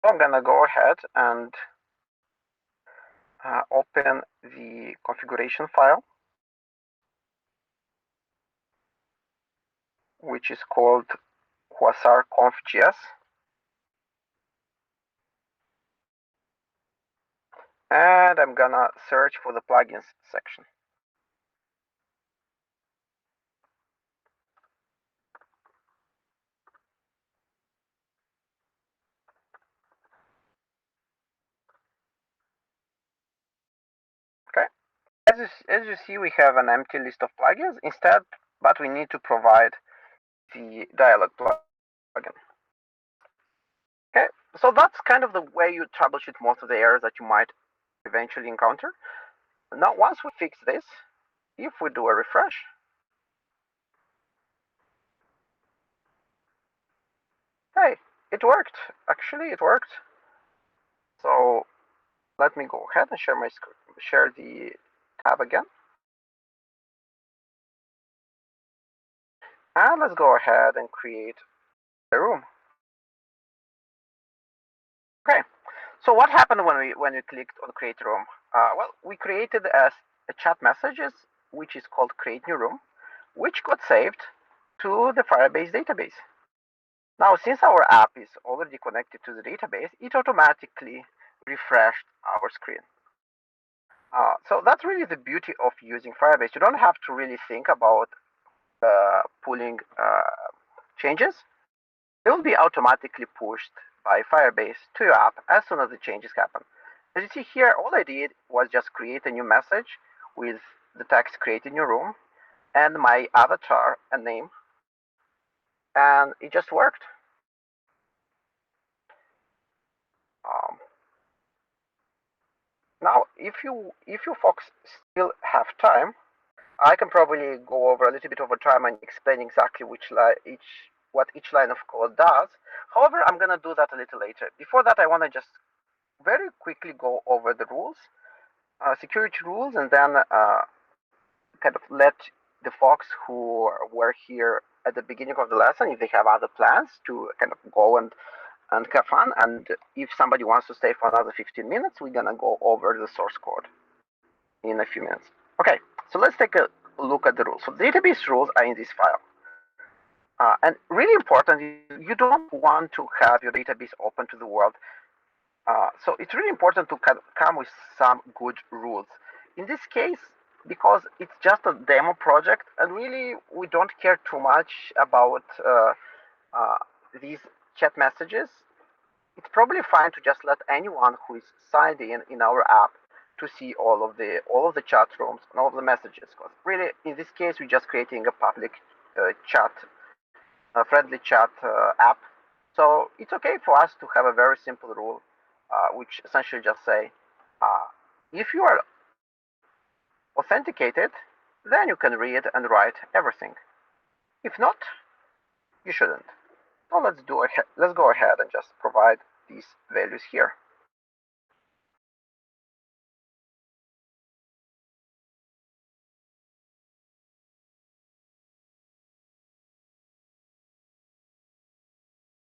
So I'm gonna go ahead and open the configuration file, which is called Quasar conf.js. And I'm gonna search for the plugins section. Okay. As you see, we have an empty list of plugins instead, but we need to provide the dialog plugin. Okay, so that's kind of the way you troubleshoot most of the errors that you might eventually encounter. Now, once we fix this, if we do a refresh, hey, it worked. Actually, it worked. So let me go ahead and share the tab again. And let's go ahead and create a room. Okay, so what happened when we clicked on create room? Well, we created a chat messages, which is called create new room, which got saved to the Firebase database. Now, since our app is already connected to the database, it automatically refreshed our screen. So that's really the beauty of using Firebase. You don't have to really think about pulling changes. They will be automatically pushed by Firebase to your app as soon as the changes happen. As you see here, all I did was just create a new message with the text create a new room and my avatar and name, and it just worked. Now, if you folks still have time, I can probably go over a little bit over time and explain exactly what each line of code does. However, I'm gonna do that a little later. Before that, I want to just very quickly go over the rules, security rules, and then kind of let the folks who were here at the beginning of the lesson, if they have other plans, to kind of go and have fun. And if somebody wants to stay for another 15 minutes, we're gonna go over the source code in a few minutes. Okay, so let's take a look at the rules. So database rules are in this file. And really important, you don't want to have your database open to the world. So it's really important to come with some good rules. In this case, because it's just a demo project, and really we don't care too much about these chat messages, it's probably fine to just let anyone who is signed in our app to see all of the chat rooms and all of the messages. Because really, in this case, we're just creating a public chat, a friendly chat app. So it's okay for us to have a very simple rule, which essentially just say, if you are authenticated, then you can read and write everything. If not, you shouldn't. So let's go ahead and just provide these values here.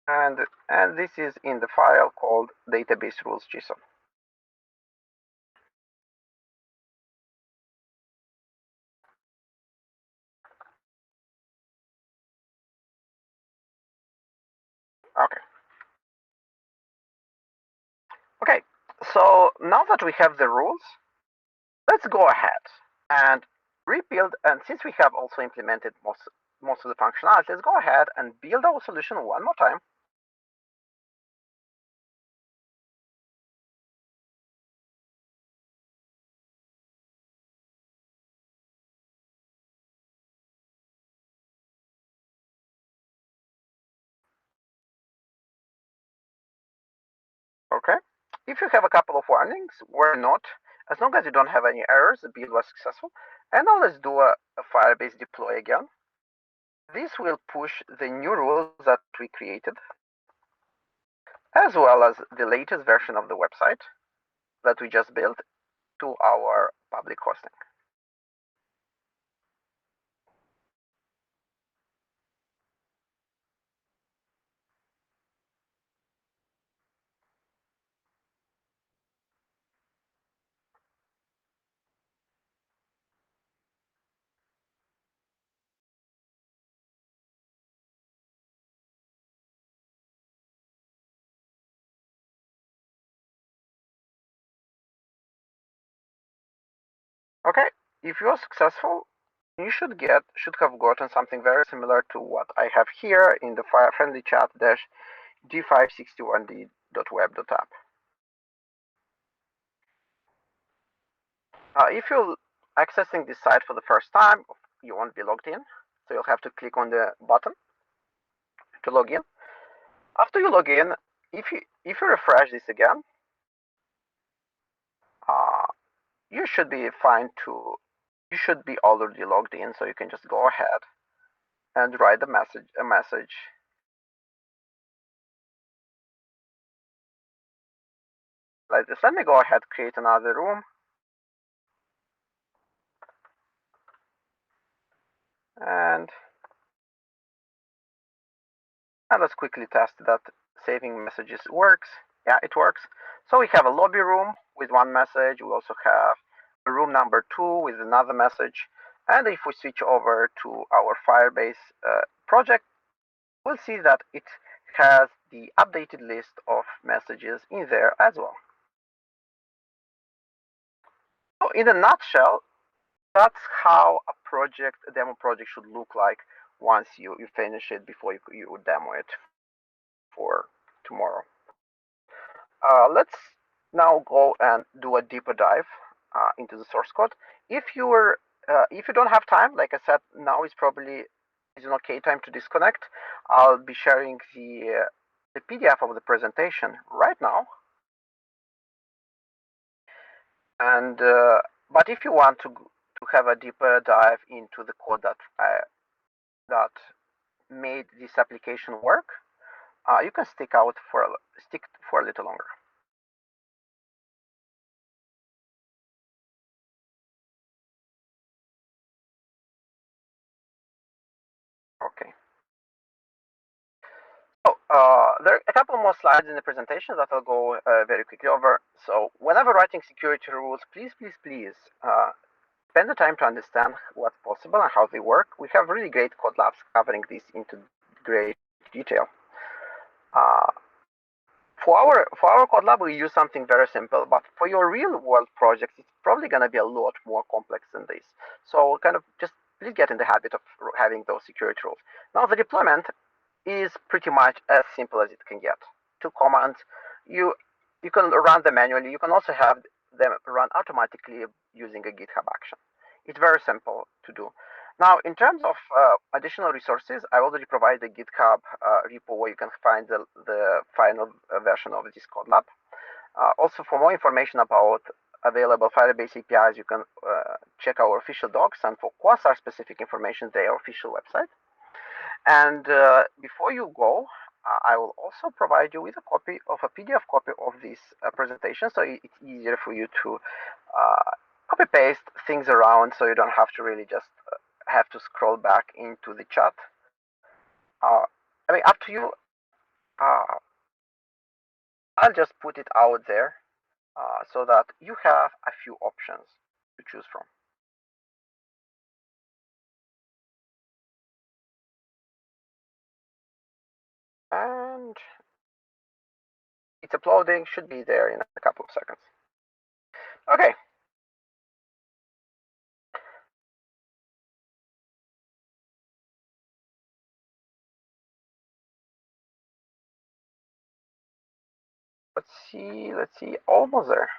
And this is in the file called database rules.json. Okay. Okay, so now that we have the rules, let's go ahead and rebuild. And since we have also implemented most of the functionality, let's go ahead and build our solution one more time. Okay. If you have a couple of warnings, worry not. As long as you don't have any errors, the build was successful. And now let's do a Firebase deploy again. This will push the new rules that we created, as well as the latest version of the website that we just built to our public hosting. Okay, if you're successful, you should have gotten something very similar to what I have here in the friendly chat -d561d.web.app. If you're accessing this site for the first time, you won't be logged in, so you'll have to click on the button to log in. After you log in, if you refresh this again, you should be fine to. You should be already logged in, so you can just go ahead and write a message like this. Let me go ahead, create another room, and let's quickly test that saving messages works. Yeah, it works. So we have a lobby room with one message. We also have a room number 2 with another message. And if we switch over to our Firebase project, we'll see that it has the updated list of messages in there as well. So in a nutshell, that's how a demo project should look like once you finish it before you demo it for tomorrow. Let's now go and do a deeper dive into the source code. If you don't have time, like I said, now is an okay time to disconnect. I'll be sharing the PDF of the presentation right now. And but if you want to have a deeper dive into the code that made this application work, you can stick for a little longer. Okay. So there are a couple more slides in the presentation that I'll go very quickly over. So whenever writing security rules, please spend the time to understand what's possible and how they work. We have really great code labs covering this into great detail. For our code lab, we use something very simple, but for your real world projects, it's probably going to be a lot more complex than this. So kind of just please get in the habit of having those security rules. Now the deployment is pretty much as simple as it can get. 2 commands. You can run them manually. You can also have them run automatically using a GitHub action. It's very simple to do. Now, in terms of additional resources, I already provide the GitHub repo where you can find the final version of this code lab. Also, for more information about available Firebase APIs, you can check our official docs, and for Quasar specific information, their official website. And before you go, I will also provide you with a PDF copy of this presentation, so it's easier for you to copy paste things around, so you don't have to really just have to scroll back into the chat. I mean, up to you. I'll just put it out there so that you have a few options to choose from. And it's uploading, should be there in a couple of seconds. Okay. Let's see, almost there.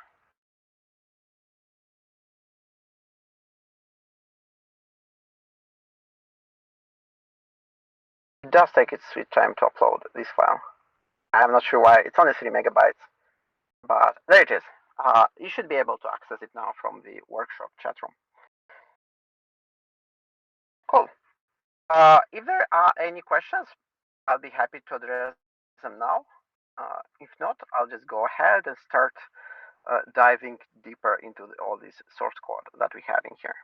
It does take its sweet time to upload this file. I'm not sure why, it's only 3 megabytes, but there it is. You should be able to access it now from the workshop chat room. Cool. If there are any questions, I'll be happy to address them now. If not, I'll just go ahead and start diving deeper into all this source code that we have in here.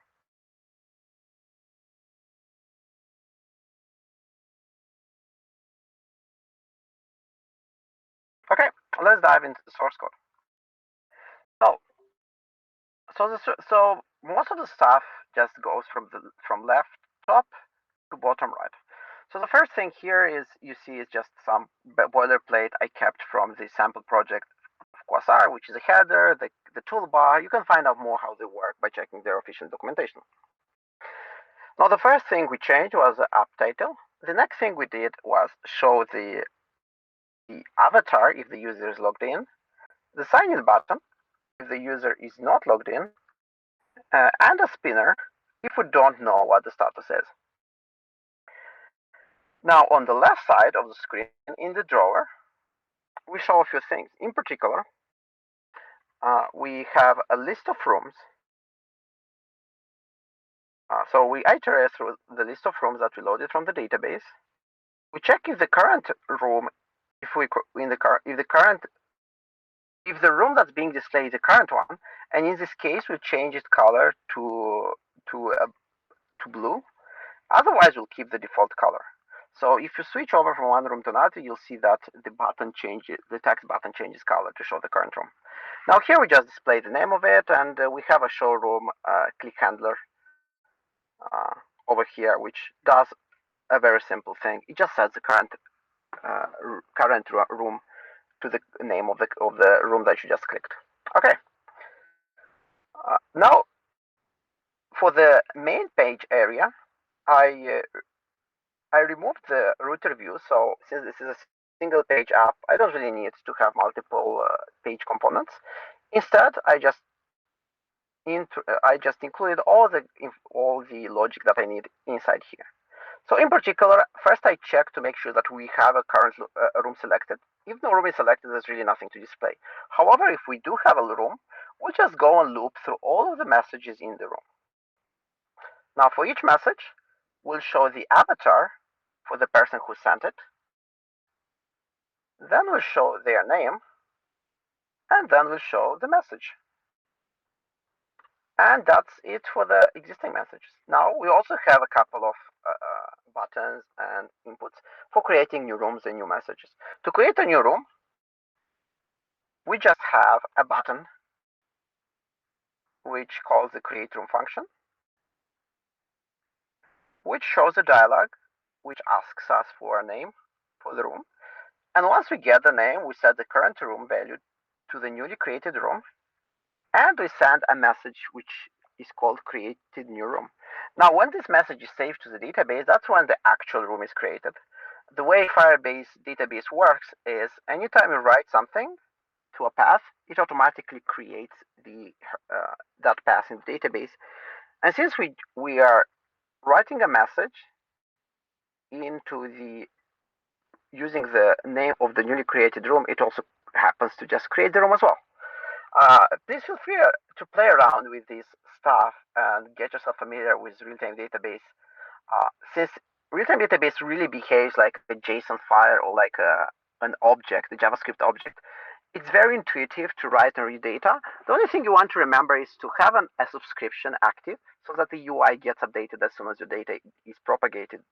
Okay, let's dive into the source code. So most of the stuff just goes from left top to bottom right. So the first thing here is you see is just some boilerplate I kept from the sample project of Quasar, which is a header, the toolbar. You can find out more how they work by checking their official documentation. Now the first thing we changed was the app title. The next thing we did was show the avatar if the user is logged in, the sign in button if the user is not logged in, and a spinner if we don't know what the status is. Now on the left side of the screen in the drawer, we show a few things. In particular, we have a list of rooms. So we iterate through the list of rooms that we loaded from the database. We check if the current room, if the room that's being displayed is the current one, and in this case we change its color to blue. Otherwise, we'll keep the default color. So if you switch over from one room to another, you'll see that the text button changes color to show the current room. Now here we just display the name of it, and we have a show room click handler over here, which does a very simple thing. It just sets the current room to the name of the room that you just clicked. Okay. Now for the main page area, I removed the router view. So since this is a single page app, I don't really need to have multiple page components. Instead, I just included all the logic that I need inside here. So in particular, first I check to make sure that we have a current room selected. If no room is selected, there's really nothing to display. However, if we do have a room, we'll just go and loop through all of the messages in the room. Now for each message, we'll show the avatar for the person who sent it. Then we'll show their name, and then we'll show the message. And that's it for the existing messages. Now we also have a couple of buttons and inputs for creating new rooms and new messages. To create a new room, we just have a button which calls the create room function, which shows a dialog which asks us for a name for the room. And once we get the name, we set the current room value to the newly created room, and we send a message which is called created new room. Now, when this message is saved to the database, that's when the actual room is created. The way Firebase database works is anytime you write something to a path, it automatically creates that path in the database. And since we are writing a message using the name of the newly created room, it also happens to just create the room as well. Please feel free to play around with this stuff and get yourself familiar with real-time database. Since real-time database really behaves like a JSON file or like an object, a JavaScript object, it's very intuitive to write and read data. The only thing you want to remember is to have a subscription active so that the UI gets updated as soon as your data is propagated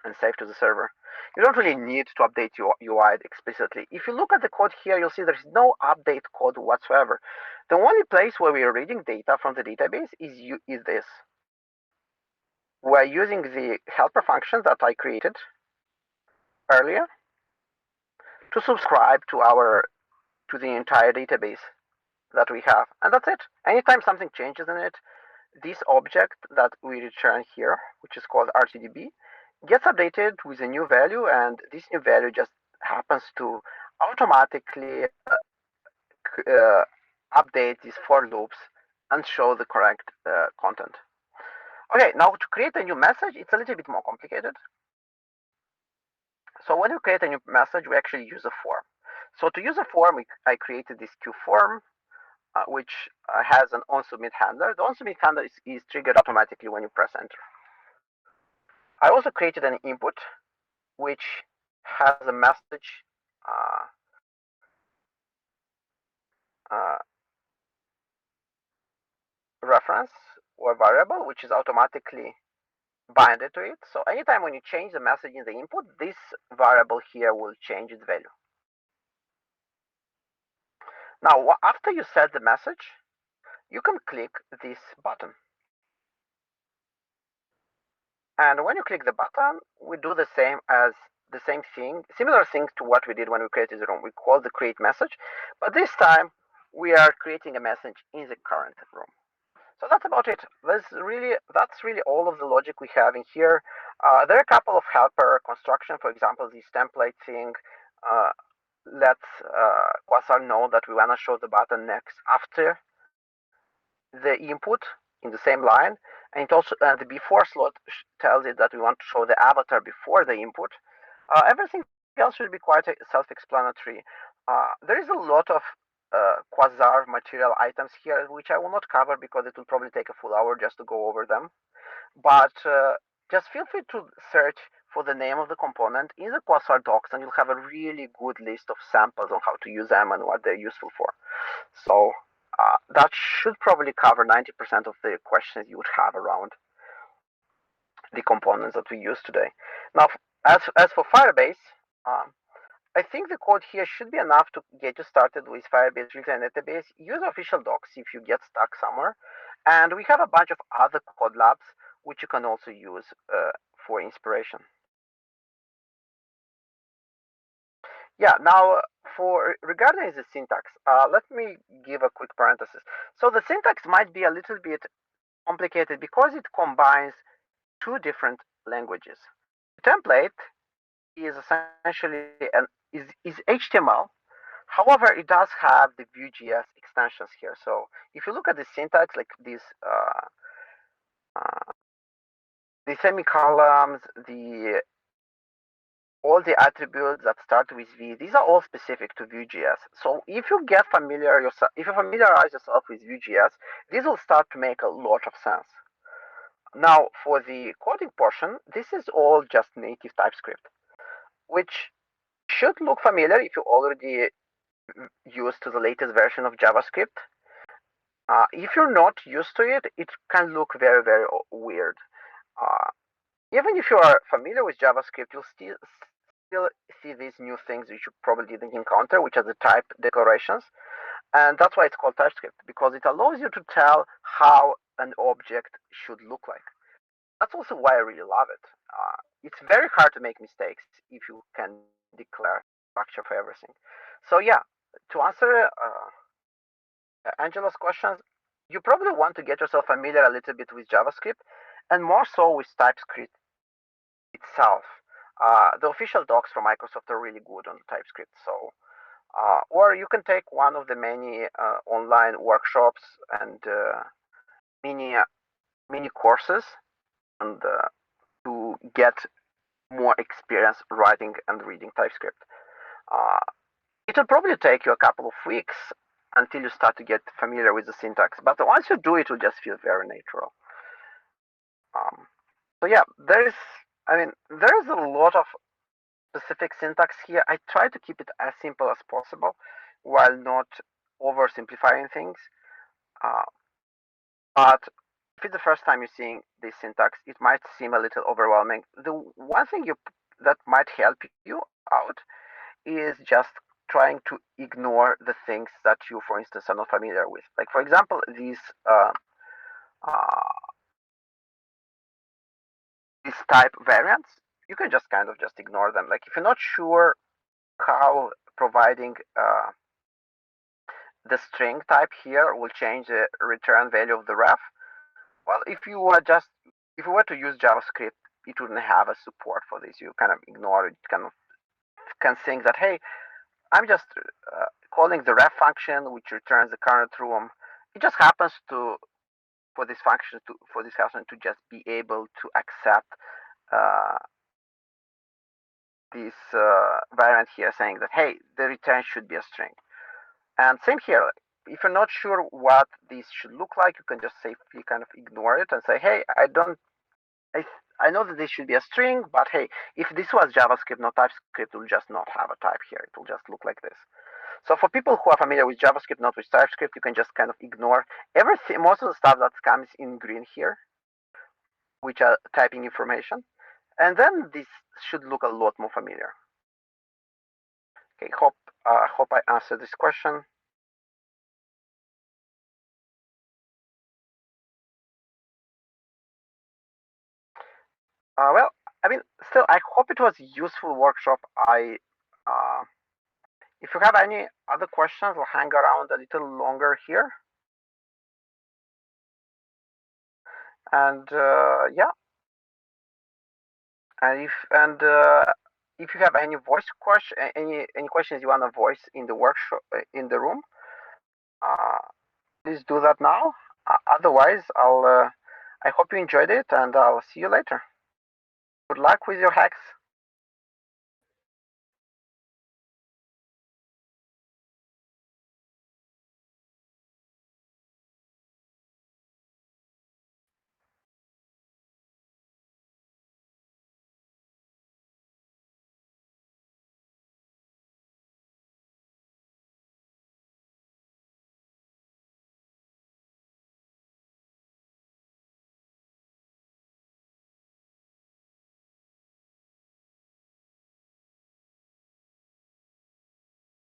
and saved to the server. You don't really need to update your UI explicitly. If you look at the code here, you'll see there's no update code whatsoever. The only place where we are reading data from the database is this. We're using the helper function that I created earlier to subscribe to the entire database that we have, and that's it. Anytime something changes in it, this object that we return here, which is called RTDB, gets updated with a new value, and this new value just happens to automatically update these for loops and show the correct content. Okay, now to create a new message, it's a little bit more complicated. So when we create a new message, we actually use a form. So to use a form, I created this Q form, which has an onSubmit handler. The onSubmit handler is triggered automatically when you press enter. I also created an input, which has a message reference or variable, which is automatically binded to it. So anytime when you change the message in the input, this variable here will change its value. Now, after you set the message, you can click this button. And when you click the button, we do the same thing, similar thing to what we did when we created the room. We call the create message, but this time we are creating a message in the current room. So that's about it. That's really all of the logic we have in here. There are a couple of helper construction. For example, this template thing lets Quasar know that we want to show the button next after the input in the same line, and it also the before slot tells it that we want to show the avatar before the input. Everything else should be quite self-explanatory. There is a lot of Quasar material items here, which I will not cover because it will probably take a full hour just to go over them. But just feel free to search for the name of the component in the Quasar docs, and you'll have a really good list of samples on how to use them and what they're useful for. So that should probably cover 90% of the questions you would have around the components that we use today. Now, as for Firebase, I think the code here should be enough to get you started with Firebase real-time database. Use official docs if you get stuck somewhere. And we have a bunch of other code labs which you can also use for inspiration. Yeah, now regarding the syntax, let me give a quick parenthesis. So the syntax might be a little bit complicated because it combines two different languages. The template is essentially is HTML. However, it does have the Vue.js extensions here. So if you look at the syntax, like the semicolons, all the attributes that start with V, these are all specific to Vue.js. So if you familiarize yourself with Vue.js, this will start to make a lot of sense. Now, for the coding portion, this is all just native TypeScript, which should look familiar if you already used to the latest version of JavaScript. If you're not used to it, it can look very, very weird. Even if you are familiar with JavaScript, you'll still see these new things you probably didn't encounter, which are the type declarations. And that's why it's called TypeScript, because it allows you to tell how an object should look like. That's also why I really love it. It's very hard to make mistakes if you can declare structure for everything. So yeah, to answer Angela's questions, you probably want to get yourself familiar a little bit with JavaScript, and more so with TypeScript itself. The official docs from Microsoft are really good on TypeScript. So, or you can take one of the many online workshops and mini courses, and to get more experience writing and reading TypeScript. It will probably take you a couple of weeks until you start to get familiar with the syntax. But once you do, it will just feel very natural. So yeah, there's a lot of specific syntax here. I try to keep it as simple as possible while not oversimplifying things. But if it's the first time you're seeing this syntax, it might seem a little overwhelming. The one thing that might help you out is just trying to ignore the things that you, for instance, are not familiar with. Like, for example, these type variants. you can just kind of just ignore them. Like if you're not sure how providing the string type here will change the return value of the ref, well, if you were to use JavaScript, it wouldn't have a support for this. You kind of ignore it, kind of can think that, hey, I'm just calling the ref function, which returns the current room. It just happens to for this function to just be able to accept this variant here, saying that, hey, the return should be a string. And same here. If you're not sure what this should look like, you can just safely kind of ignore it and say, hey, I know that this should be a string, but hey, if this was JavaScript, not TypeScript, it will just not have a type here. It will just look like this. So for people who are familiar with JavaScript, not with TypeScript, you can just kind of ignore everything, most of the stuff that comes in green here, which are typing information. And then this should look a lot more familiar. Okay, hope I answered this question. Well, I mean, still, I hope it was a useful workshop. If you have any other questions, we'll hang around a little longer here. And yeah, and if you have any voice question, any questions you want to voice in the workshop in the room, please do that now. Otherwise, I hope you enjoyed it, and I'll see you later. Good luck with your hacks.